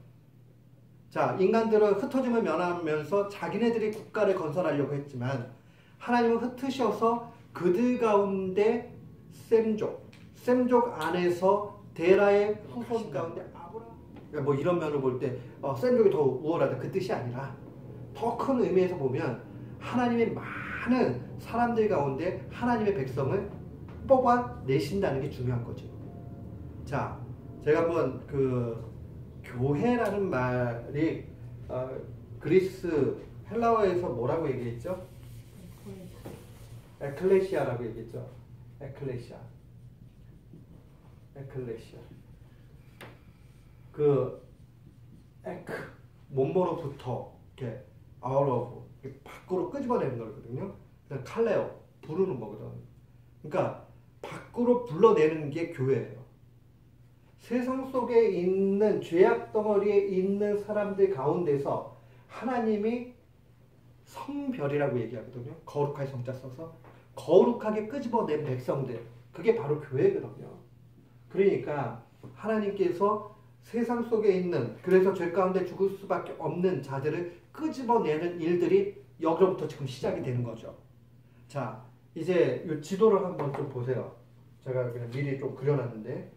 자, 인간들은 흩어짐을 면하면서 자기네들이 국가를 건설하려고 했지만 하나님은 흩으셔서 그들 가운데 셈족 안에서 데라의 후손 가운데 아브라함, 그러니까 뭐 이런 면을 볼 때 셈족이 더 우월하다 그 뜻이 아니라 더 큰 의미에서 보면 하나님의 많은 사람들 가운데 하나님의 백성을 뽑아내신다는 게 중요한 거죠. 자, 제가 한번 그 교회라는 말이 그리스 헬라어에서 뭐라고 얘기했죠? 에클레시아라고 얘기했죠. 에클레시아. 그 에크 몸으로부터 이렇게 out of 밖으로 끄집어내는 거거든요. 그냥 칼레오 부르는 거거든. 그러니까 밖으로 불러내는 게 교회예요. 세상 속에 있는 죄악 덩어리에 있는 사람들 가운데서 하나님이 성별이라고 얘기하거든요. 거룩할 성자 써서 거룩하게 끄집어낸 백성들, 그게 바로 교회거든요. 그러니까 하나님께서 세상 속에 있는, 그래서 죄 가운데 죽을 수밖에 없는 자들을 끄집어내는 일들이 여기로부터 지금 시작이 되는 거죠. 자, 이제 이 지도를 한번 좀 보세요. 제가 그냥 미리 좀 그려놨는데,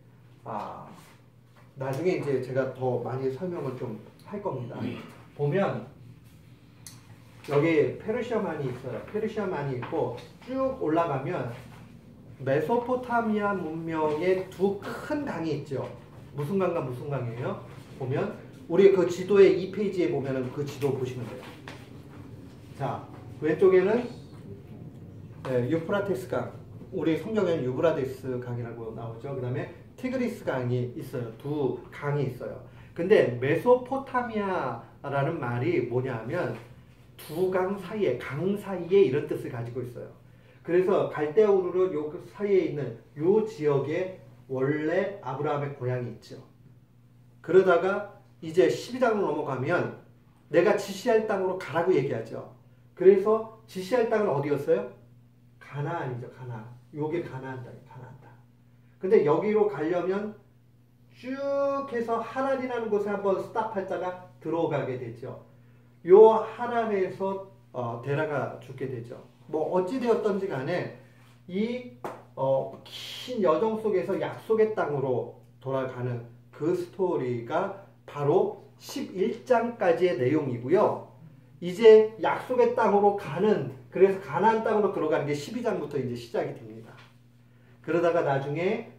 나중에 이제 제가 더 많이 설명을 좀 할 겁니다. 보면 여기 페르시아만이 있어요. 페르시아만이 있고 쭉 올라가면 메소포타미아 문명의 두 큰 강이 있죠. 무슨 강과 무슨 강이에요? 보면 우리 그 지도의 2페이지에 보면은 그 지도 보시면 돼요. 자, 왼쪽에는 유프라테스 강, 우리 성경에는 유브라데스 강이라고 나오죠. 그 다음에 티그리스 강이 있어요. 두 강이 있어요. 근데 메소포타미아라는 말이 뭐냐면 두 강 사이에, 강 사이에 이런 뜻을 가지고 있어요. 그래서 갈대아 우르르 요 사이에 있는 요 지역에 원래 아브라함의 고향이 있죠. 그러다가 이제 12장으로 넘어가면 내가 지시할 땅으로 가라고 얘기하죠. 그래서 지시할 땅은 어디였어요? 가나안이죠. 가나안. 요게 가나안 땅이에요. 가나안 땅. 근데 여기로 가려면 쭉 해서 하란이라는 곳에 한번 스탑했다가 들어가게 되죠. 요 하란에서 데라가 죽게 되죠. 뭐 어찌되었던지 간에 이 긴 여정 속에서 약속의 땅으로 돌아가는 그 스토리가 바로 11장까지의 내용이고요. 이제 약속의 땅으로 가는, 그래서 가나안 땅으로 들어가는 게 12장부터 이제 시작이 됩니다. 그러다가 나중에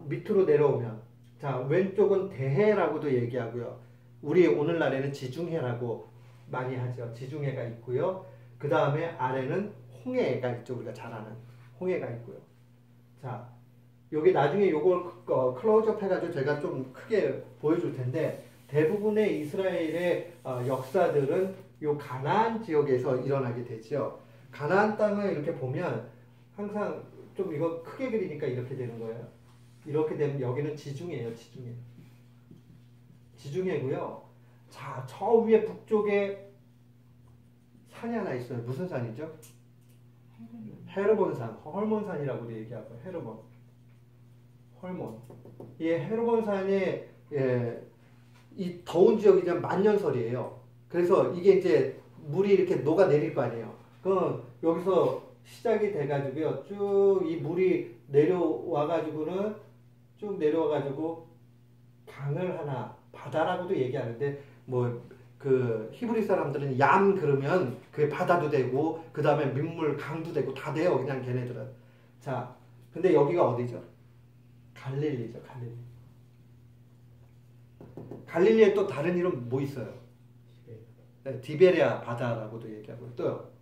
밑으로 내려오면, 자, 왼쪽은 대해라고도 얘기하고요. 우리 오늘날에는 지중해라고 많이 하죠. 지중해가 있고요. 그 다음에 아래는 홍해가 있죠. 우리가 잘 아는 홍해가 있고요. 자, 여기 나중에 요걸 클로즈업 해가지고 제가 좀 크게 보여줄 텐데, 대부분의 이스라엘의 역사들은 요 가나안 지역에서 일어나게 되죠. 가나안 땅을 이렇게 보면 항상 좀 이거 크게 그리니까 이렇게 되는 거예요. 이렇게 되면 여기는 지중해예요. 지중해. 지중해고요. 자, 저 위에 북쪽에 산이 하나 있어요. 무슨 산이죠? 헤르몬산, 헐몬산이라고도 얘기하고, 헤르몬. 헐몬. 이 헤르몬산이 이 더운 지역이면 만년설이에요. 그래서 이게 이제 물이 이렇게 녹아내릴 거 아니에요. 그럼 여기서 시작이 돼가지고요. 쭉 이 물이 내려와가지고는 쭉 내려와가지고 강을 하나, 바다라고도 얘기하는데, 뭐 그 히브리 사람들은 얌 그러면 그게 바다도 되고 그 다음에 민물 강도 되고 다 돼요. 그냥 걔네들은. 자, 근데 여기가 어디죠? 갈릴리죠. 갈릴리. 갈릴리에 또 다른 이름 뭐 있어요? 네, 디베레아 바다라고도 얘기하고 또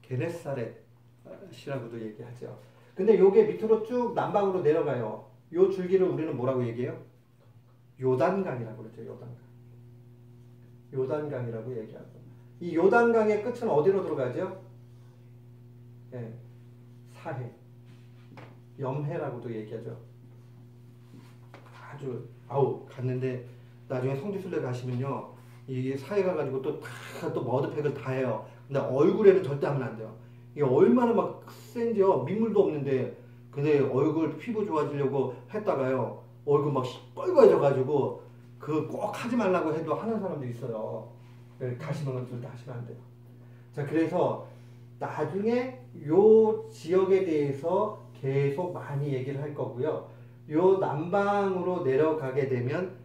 게네사렛이라고도 얘기하죠. 근데 요게 밑으로 쭉 남방으로 내려가요. 요 줄기를 우리는 뭐라고 얘기해요? 요단강이라고 그러죠. 요단강. 요단강이라고 얘기하고, 이 요단강의 끝은 어디로 들어가죠? 네, 사해, 염해라고도 얘기하죠. 아주 갔는데 나중에 성지순례 가시면요, 이 사해 가가지고 또 머드팩을 다 해요. 근데 얼굴에는 절대 하면 안 돼요. 이게 얼마나 막 센지요. 민물도 없는데. 근데 얼굴 피부 좋아지려고 했다가요, 얼굴 막 빨개져가지고 그 꼭 하지 말라고 해도 하는 사람도 있어요. 가시는 절대 하시면 안 돼요. 자, 그래서 나중에 요 지역에 대해서 계속 많이 얘기를 할 거고요. 요 남방으로 내려가게 되면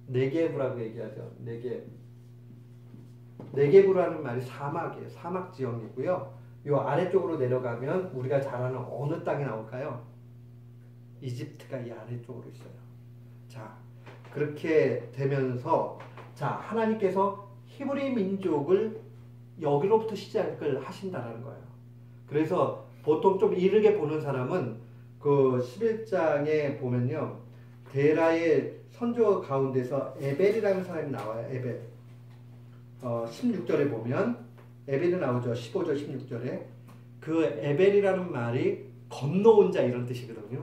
네게브라고 얘기하죠. 네게브라는 말이 사막이에요. 사막 지역이고요. 요 아래쪽으로 내려가면 우리가 잘 아는 어느 땅이 나올까요? 이집트가 이 아래쪽으로 있어요. 자, 그렇게 되면서, 자, 하나님께서 히브리 민족을 여기로부터 시작을 하신다는 거예요. 그래서 보통 좀 이르게 보는 사람은 그 11장에 보면요, 데라의 선조 가운데서 에벨이라는 사람이 나와요. 에벨. 16절에 보면 에벨이 나오죠. 15절 16절에. 그 에벨이라는 말이 건너온 자 이런 뜻이거든요.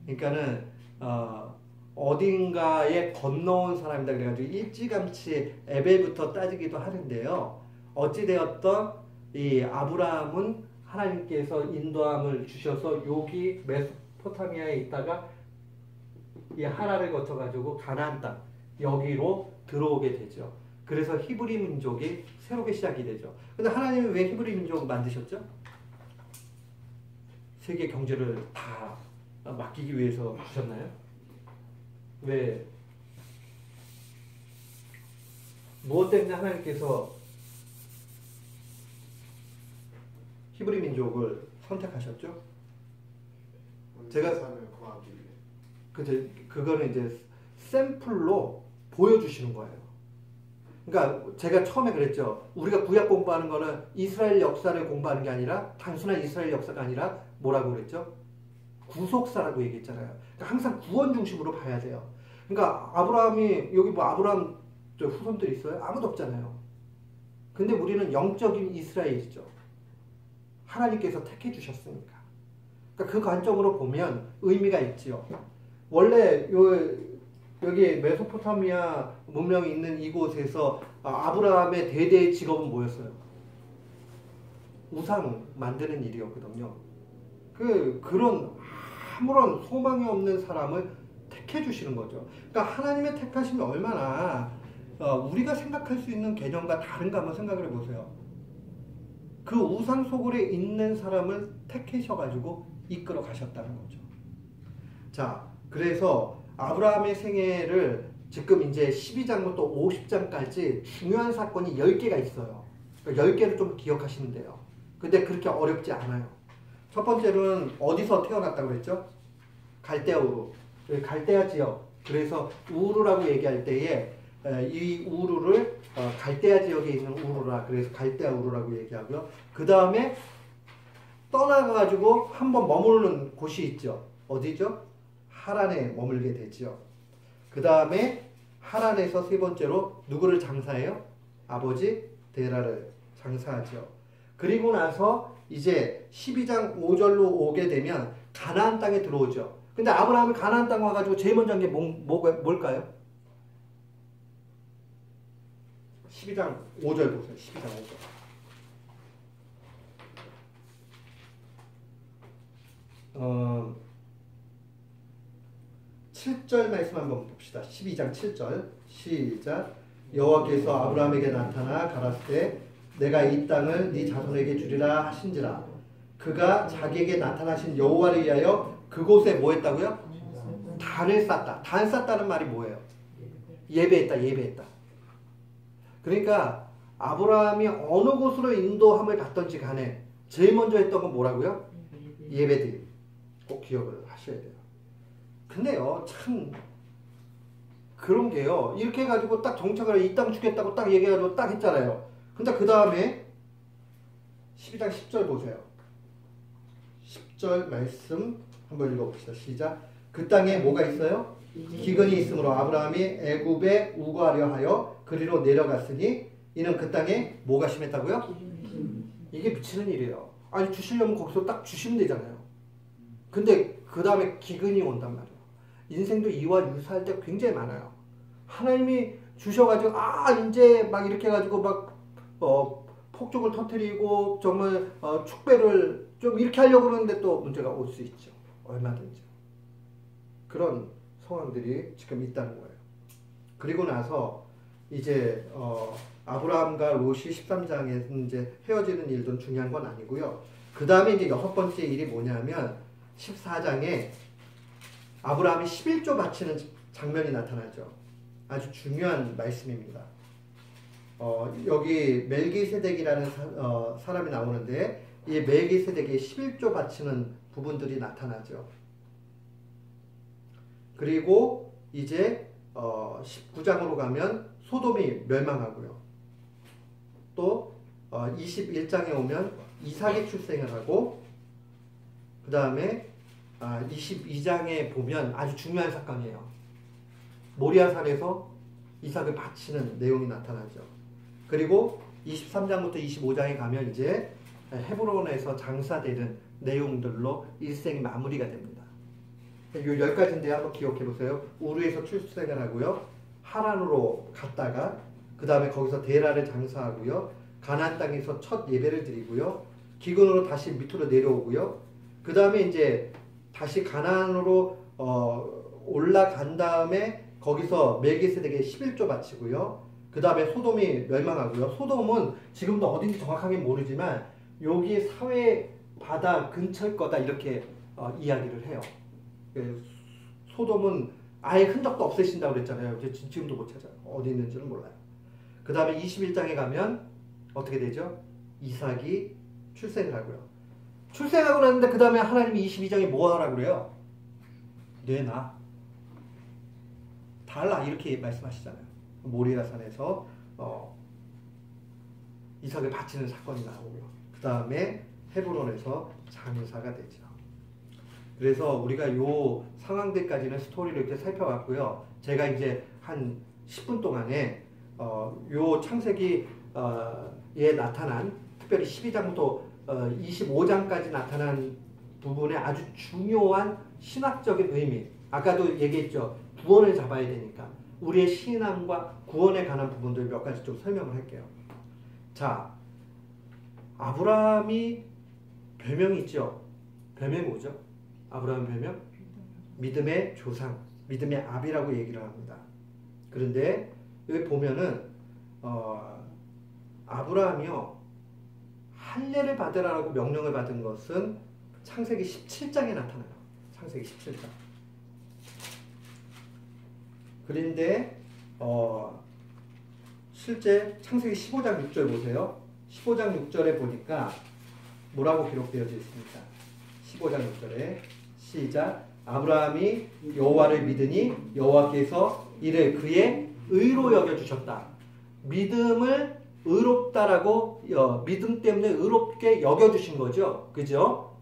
그러니까는 어딘가에 건너온 사람이다 그래가지고 일찌감치 에벨부터 따지기도 하는데요. 어찌되었던 이 아브라함은 하나님께서 인도함을 주셔서 여기 메소포타미아에 있다가 이 하란을 거쳐가지고 가나안 땅 여기로 들어오게 되죠. 그래서 히브리 민족이 새롭게 시작이 되죠. 근데 하나님이 왜 히브리 민족을 만드셨죠? 세계 경제를 다 맡기기 위해서 주셨나요? 왜? 무엇 때문에 하나님께서 히브리 민족을 선택하셨죠? 제가 그거는 이제 샘플로 보여주시는 거예요. 그러니까 제가 처음에 그랬죠. 우리가 구약 공부하는 거는 이스라엘 역사를 공부하는 게 아니라 단순한 이스라엘 역사가 아니라 뭐라고 그랬죠? 구속사라고 얘기했잖아요. 그러니까 항상 구원 중심으로 봐야 돼요. 그러니까 아브라함이 여기 뭐 아브라함 후손들 있어요? 아무도 없잖아요. 근데 우리는 영적인 이스라엘이죠. 하나님께서 택해 주셨으니까. 그러니까 그 관점으로 보면 의미가 있지요. 원래 여기 메소포타미아 문명이 있는 이곳에서 아브라함의 대대의 직업은 뭐였어요? 우상 만드는 일이었거든요. 그런 아무런 소망이 없는 사람을 택해 주시는 거죠. 그러니까 하나님의 택하심이 얼마나 우리가 생각할 수 있는 개념과 다른가 한번 생각을 해보세요. 그 우상 속에 있는 사람을 택하셔가지고 이끌어 가셨다는 거죠. 자, 그래서 아브라함의 생애를 지금 이제 12장부터 50장까지 중요한 사건이 10개가 있어요. 10개를 좀 기억하시면 돼요. 근데 그렇게 어렵지 않아요. 첫 번째로는 어디서 태어났다고 그랬죠? 갈대아 우루. 갈대아 지역. 그래서 우루라고 얘기할 때에 이 우루를 갈대아 지역에 있는 우루라. 그래서 갈대아 우루라고 얘기하고요. 그 다음에 떠나가지고 한번 머무르는 곳이 있죠. 어디죠? 하란에 머물게 되죠. 그 다음에 하란에서 세 번째로 누구를 장사해요? 아버지 데라를 장사하죠. 그리고 나서 이제 12장 5절로 오게 되면 가나안 땅에 들어오죠. 근데 아브라함이 가나안 땅 와가지고 제일 먼저 한 게 뭘까요? 12장 5절 보세요. 12장 5절. 7절 말씀 한번 봅시다. 12장 7절 시작. 여호와께서 아브라함에게 나타나 가라사대 내가 이 땅을 네 자손에게 주리라 하신지라. 그가 자기에게 나타나신 여호와를 위하여 그곳에 뭐 했다고요? 단을 쌓다. 단 쌓다는 말이 뭐예요? 예배했다. 그러니까 아브라함이 어느 곳으로 인도함을 받던지 간에 제일 먼저 했던 건 뭐라고요? 예배드림. 꼭 기억을 하셔야 돼요. 근데요, 참 그런 게요. 이렇게 해가지고 딱 정착을 이 땅 주겠다고 딱 얘기해가지고 딱 했잖아요. 근데 그 다음에 12장 10절 보세요. 10절 말씀 한번 읽어봅시다. 시작. 그 땅에 뭐가 있어요? 기근이 있으므로 아브라함이 애굽에 우거하려 하여 그리로 내려갔으니 이는 그 땅에 뭐가 심했다고요? 이게 미치는 일이에요. 아니 주시려면 거기서 딱 주시면 되잖아요. 근데 그 다음에 기근이 온단 말이에요. 인생도 이와 유사할 때가 굉장히 많아요. 하나님이 주셔가지고 이제 막 이렇게 해가지고 막 폭죽을 터뜨리고 정말 축배를 좀 이렇게 하려고 그러는데 또 문제가 올 수 있죠. 얼마든지. 그런 상황들이 지금 있다는 거예요. 그리고 나서 이제 아브라함과 롯이 13장에서 이제 헤어지는 일도 중요한 건 아니고요. 그 다음에 이제 여섯 번째 일이 뭐냐면 14장에 아브라함이 11조 바치는 장면이 나타나죠. 아주 중요한 말씀입니다. 여기 멜기세덱이라는 사람이 나오는데 이 멜기세덱이 11조 바치는 부분들이 나타나죠. 그리고 이제 19장으로 가면 소돔이 멸망하고요. 또 21장에 오면 이삭이 출생을 하고 그 다음에 22장에 보면 아주 중요한 사건이에요. 모리아산에서 이삭을 바치는 내용이 나타나죠. 그리고 23장부터 25장에 가면 이제 헤브론에서 장사되는 내용들로 일생이 마무리가 됩니다. 이 10가지인데 한번 기억해 보세요. 우르에서 출생을 하고요. 하란으로 갔다가 그 다음에 거기서 데라를 장사하고요. 가나안 땅에서 첫 예배를 드리고요. 기근으로 다시 밑으로 내려오고요. 그 다음에 이제 다시 가나안으로 올라간 다음에 거기서 멜기세덱에 11조 바치고요. 그 다음에 소돔이 멸망하고요. 소돔은 지금도 어딘지 정확하게 모르지만 여기 사회 바다 근처일 거다 이렇게 이야기를 해요. 소돔은 아예 흔적도 없애신다고 그랬잖아요. 지금도 못 찾아요. 어디 있는지는 몰라요. 그 다음에 21장에 가면 어떻게 되죠? 이삭이 출생을 하고요. 출생하고 났는데 그 다음에 하나님이 22장에 뭐 하라고 그래요? 내놔. 달라 이렇게 말씀하시잖아요. 모리아산에서 이삭을 바치는 사건이 나오고요. 그 다음에 헤브론에서 장유사가 되죠. 그래서 우리가 요 상황들까지는 스토리를 이렇게 살펴봤고요. 제가 이제 한 10분 동안에 요 창세기에 나타난 특별히 12장부터 25장까지 나타난 부분에 아주 중요한 신학적인 의미, 아까도 얘기했죠. 구원을 잡아야 되니까 우리의 신앙과 구원에 관한 부분들 몇 가지 좀 설명을 할게요. 자, 아브라함이 별명이 있죠. 별명이 뭐죠? 아브라함 별명? 믿음의 조상, 믿음의 아비라고 얘기를 합니다. 그런데 여기 보면은 아브라함이요, 할례를 받으라고 명령을 받은 것은 창세기 17장에 나타나요. 창세기 17장. 그런데 실제 창세기 15장 6절 보세요. 15장 6절에 보니까 뭐라고 기록되어져 있습니까? 15장 6절에 시작. 아브라함이 여호와를 믿으니 여호와께서 이를 그의 의로 여겨주셨다. 믿음을 의롭다라고 믿음 때문에 의롭게 여겨주신 거죠. 그죠?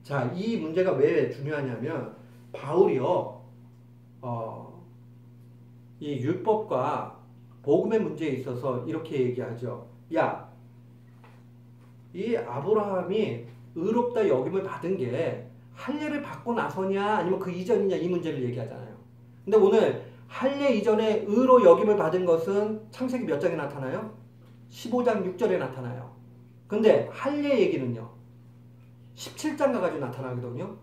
자, 이 문제가 왜 중요하냐면 바울이요, 이 율법과 복음의 문제에 있어서 이렇게 얘기하죠. 야, 이 아브라함이 의롭다 여김을 받은 게 할례를 받고 나서냐 아니면 그 이전이냐 이 문제를 얘기하잖아요. 근데 오늘 할례 이전에 의로 여김을 받은 것은 창세기 몇 장에 나타나요? 15장 6절에 나타나요. 근데 할례 얘기는요, 17장 가가지고 나타나거든요.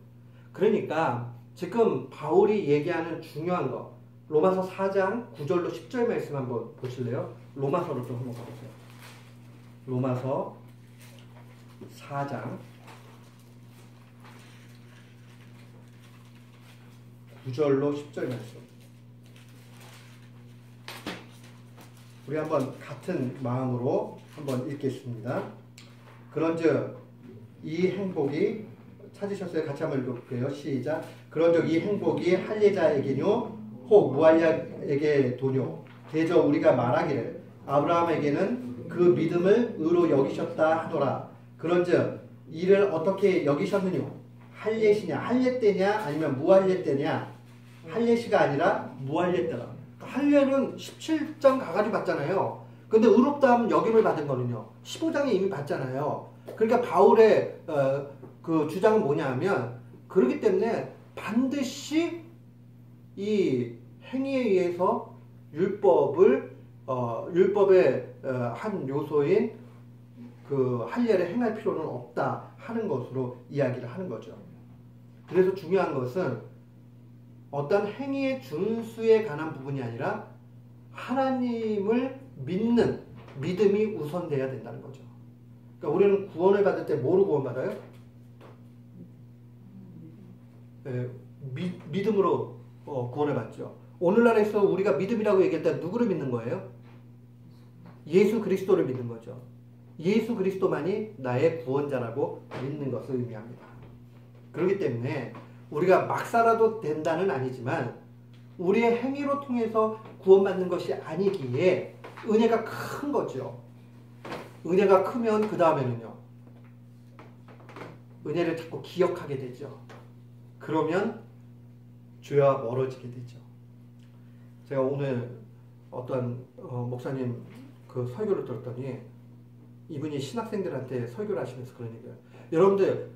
그러니까 지금 바울이 얘기하는 중요한 거, 로마서 4장 9절로 10절 말씀 한번 보실래요? 로마서로 좀 한번 가보세요. 로마서 4장 9절로 10절 말씀. 우리 한번 같은 마음으로 한번 읽겠습니다. 그런즉 이 행복이, 찾으셨어요? 같이 한번 읽어볼게요. 시작. 그런즉 이 행복이 할례자에게뇨 혹 무할례에게 도뇨 대저 우리가 말하기를 아브라함에게는 그 믿음을 의로 여기셨다 하노라. 그런즉 이를 어떻게 여기셨느뇨? 할례시냐? 할례 때냐? 아니면 무할례 때냐? 할례시가 아니라 무할례 때라. 할례는 17장 가가지고 받잖아요. 근데 의롭다함 여김을 받은 거는요, 15장에 이미 받잖아요. 그러니까 바울의 그 주장은 뭐냐 하면, 그렇기 때문에 반드시 이 행위에 의해서 율법의 한 요소인 그 할례를 행할 필요는 없다 하는 것으로 이야기를 하는 거죠. 그래서 중요한 것은 어떤 행위의 준수에 관한 부분이 아니라 하나님을 믿는 믿음이 우선돼야 된다는 거죠. 그러니까 우리는 구원을 받을 때 뭐로 구원받아요? 믿음으로 구원을 받죠. 오늘날에서 우리가 믿음이라고 얘기할 때 누구를 믿는 거예요? 예수 그리스도를 믿는 거죠. 예수 그리스도만이 나의 구원자라고 믿는 것을 의미합니다. 그렇기 때문에 우리가 막 살아도 된다는 아니지만 우리의 행위로 통해서 구원받는 것이 아니기에 은혜가 큰 거죠. 은혜가 크면 그 다음에는요, 은혜를 자꾸 기억하게 되죠. 그러면 죄와 멀어지게 되죠. 제가 오늘 어떤 목사님 그 설교를 들었더니 이분이 신학생들한테 설교를 하시면서 그런 얘기예요. 여러분들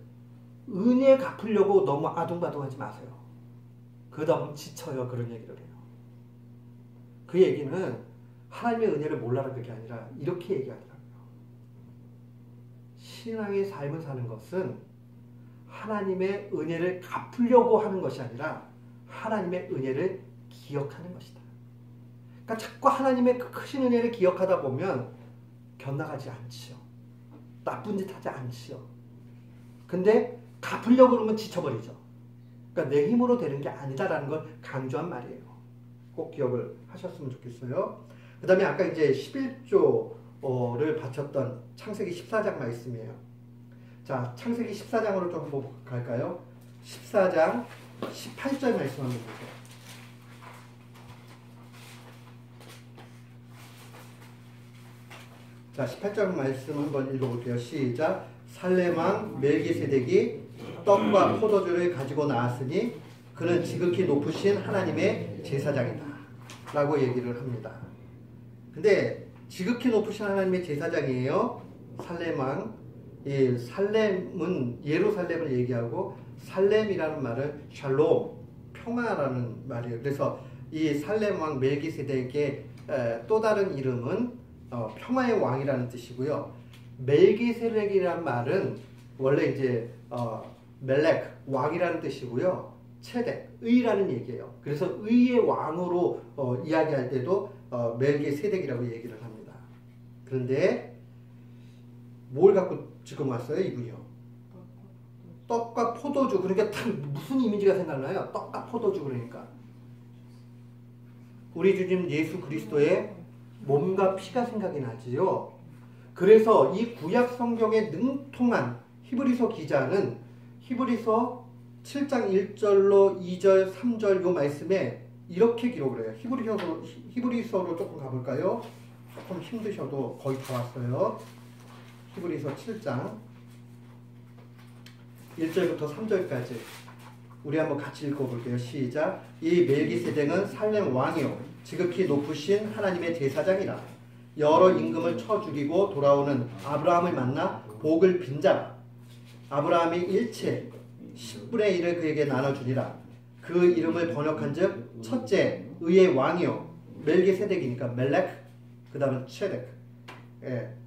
은혜 갚으려고 너무 아둥바둥하지 마세요. 그러다 보면 지쳐요. 그런 얘기를 해요. 그 얘기는 하나님의 은혜를 몰라라 그게 아니라 이렇게 얘기하더라고요. 신앙의 삶을 사는 것은 하나님의 은혜를 갚으려고 하는 것이 아니라 하나님의 은혜를 기억하는 것이다. 그러니까 자꾸 하나님의 그 크신 은혜를 기억하다 보면 견나가지 않지요. 나쁜 짓 하지 않지요. 근데 갚으려고 그러면 지쳐버리죠. 그러니까 내 힘으로 되는 게 아니다라는 걸 강조한 말이에요. 꼭 기억을 하셨으면 좋겠어요. 그 다음에 아까 이제 11조를 바쳤던 창세기 14장 말씀이에요. 자, 창세기 14장으로 좀 한번 갈까요? 14장 18절 말씀 한번 보세요. 자, 18장 말씀 한번 읽어볼게요. 시작. 살렘 왕 멜기세덱이 떡과 포도주를 가지고 나왔으니 그는 지극히 높으신 하나님의 제사장이다 라고 얘기를 합니다. 근데 지극히 높으신 하나님의 제사장이에요. 살렘 왕. 이 살렘은 예루살렘을 얘기하고 살렘이라는 말은 샬롬, 평화라는 말이에요. 그래서 이 살렘 왕 멜기세덱의 또 다른 이름은 평화의 왕이라는 뜻이고요. 멜기세덱이라는 말은 원래 이제 멜렉, 왕이라는 뜻이고요. 체덱, 의라는 얘기예요. 그래서 의의 왕으로 이야기할 때도 멜기세덱이라고 얘기를 합니다. 그런데 뭘 갖고 지금 왔어요, 이분이요? 떡과 포도주. 그러니까 딱 무슨 이미지가 생각나요? 떡과 포도주. 그러니까 우리 주님 예수 그리스도의 몸과 피가 생각이 나지요. 그래서 이 구약 성경에 능통한 히브리서 기자는 히브리서 7장 1절로 2절, 3절 요 말씀에 이렇게 기록을 해요. 히브리서로 조금 가볼까요? 조금 힘드셔도 거의 다 왔어요. 히브리서 7장 1절부터 3절까지 우리 한번 같이 읽어볼게요. 시작. 이 멜기세덱은 살렘 왕이요 지극히 높으신 하나님의 제사장이라. 여러 임금을 쳐 죽이고 돌아오는 아브라함을 만나 복을 빈자라. 아브라함이 일체 10분의 1을 그에게 나눠주니라. 그 이름을 번역한즉 첫째 의의 왕이요 멜기세덱이니까 멜렉, 그 다음은 체덱.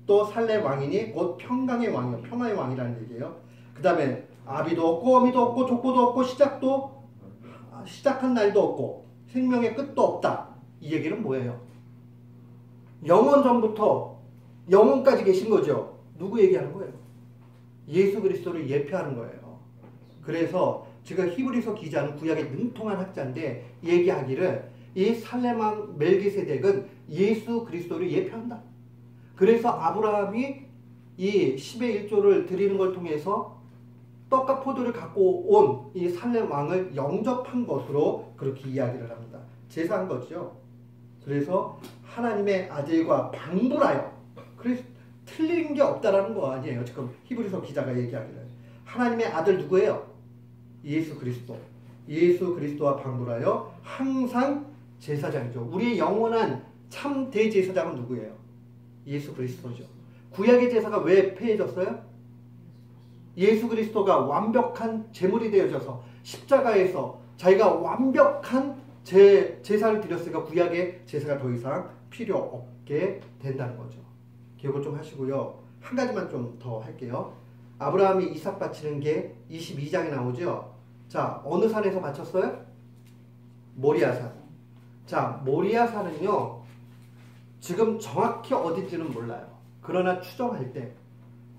또 살렘 왕이니 곧 평강의 왕이요 평화의 왕이라는 얘기예요. 그 다음에 아비도 없고 어미도 없고 족보도 없고 시작한 날도 없고 생명의 끝도 없다. 이 얘기는 뭐예요? 영원 전부터 영원까지 계신 거죠. 누구 얘기하는 거예요? 예수 그리스도를 예표하는 거예요. 그래서 지금 히브리서 기자는 구약의 능통한 학자인데 얘기하기를 이 살렘 왕 멜기세덱은 예수 그리스도를 예표한다. 그래서 아브라함이 이 10의 1조를 드리는 걸 통해서 떡과 포도를 갖고 온 이 살렘 왕을 영접한 것으로 그렇게 이야기를 합니다. 제사한 거죠. 그래서 하나님의 아들과 방불하여, 그래서 틀린 게 없다라는 거 아니에요. 지금 히브리서 기자가 얘기하기를. 하나님의 아들 누구예요? 예수 그리스도. 예수 그리스도와 방불하여 항상 제사장이죠. 우리의 영원한 참 대제사장은 누구예요? 예수 그리스도죠. 구약의 제사가 왜 폐해졌어요? 예수 그리스도가 완벽한 제물이 되어져서 십자가에서 자기가 완벽한 제사를 드렸으니까 구약의 제사가 더 이상 필요 없게 된다는 거죠. 기억을 좀 하시고요. 한 가지만 좀 더 할게요. 아브라함이 이삭 바치는 게 22장에 나오죠. 자, 어느 산에서 바쳤어요? 모리아산. 자, 모리아산은요. 지금 정확히 어딘지는 몰라요. 그러나 추정할 때,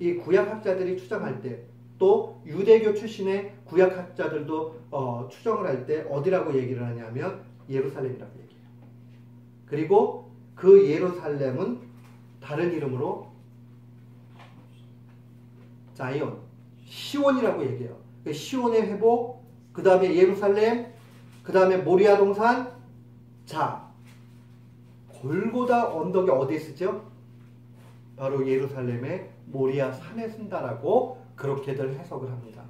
이 구약학자들이 추정할 때, 또 유대교 출신의 구약학자들도 추정을 할 때 어디라고 얘기를 하냐면 예루살렘이라고 얘기해요. 그리고 그 예루살렘은 다른 이름으로 자이온, 시온이라고 얘기해요. 시온의 회복, 그 다음에 예루살렘, 그 다음에 모리아 동산. 자, 골고다 언덕이 어디에 있었죠? 바로 예루살렘의 모리아 산에 쓴다라고 그렇게들 해석을 합니다.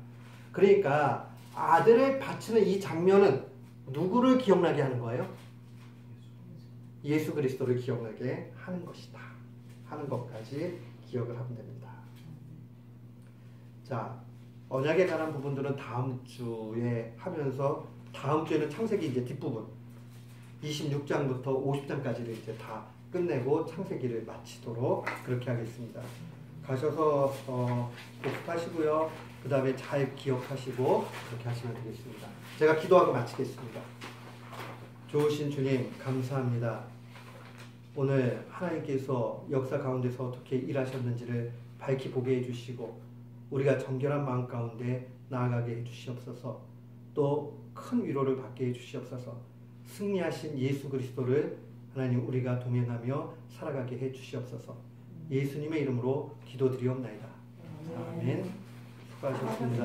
그러니까 아들을 바치는 이 장면은 누구를 기억나게 하는 거예요? 예수 그리스도를 기억나게 하는 것이다 하는 것까지 기억을 하면 됩니다. 자, 언약에 관한 부분들은 다음 주에 하면서, 다음 주에는 창세기 이제 뒷부분 26장부터 50장까지를 이제 다 끝내고 창세기를 마치도록 그렇게 하겠습니다. 가셔서 복습하시고요. 그 다음에 잘 기억하시고 그렇게 하시면 되겠습니다. 제가 기도하고 마치겠습니다. 좋으신 주님 감사합니다. 오늘 하나님께서 역사 가운데서 어떻게 일하셨는지를 밝히 보게 해주시고 우리가 정결한 마음 가운데 나아가게 해주시옵소서. 또 큰 위로를 받게 해주시옵소서. 승리하신 예수 그리스도를 하나님 우리가 동행하며 살아가게 해주시옵소서. 예수님의 이름으로 기도드리옵나이다. 아멘. 수고하셨습니다.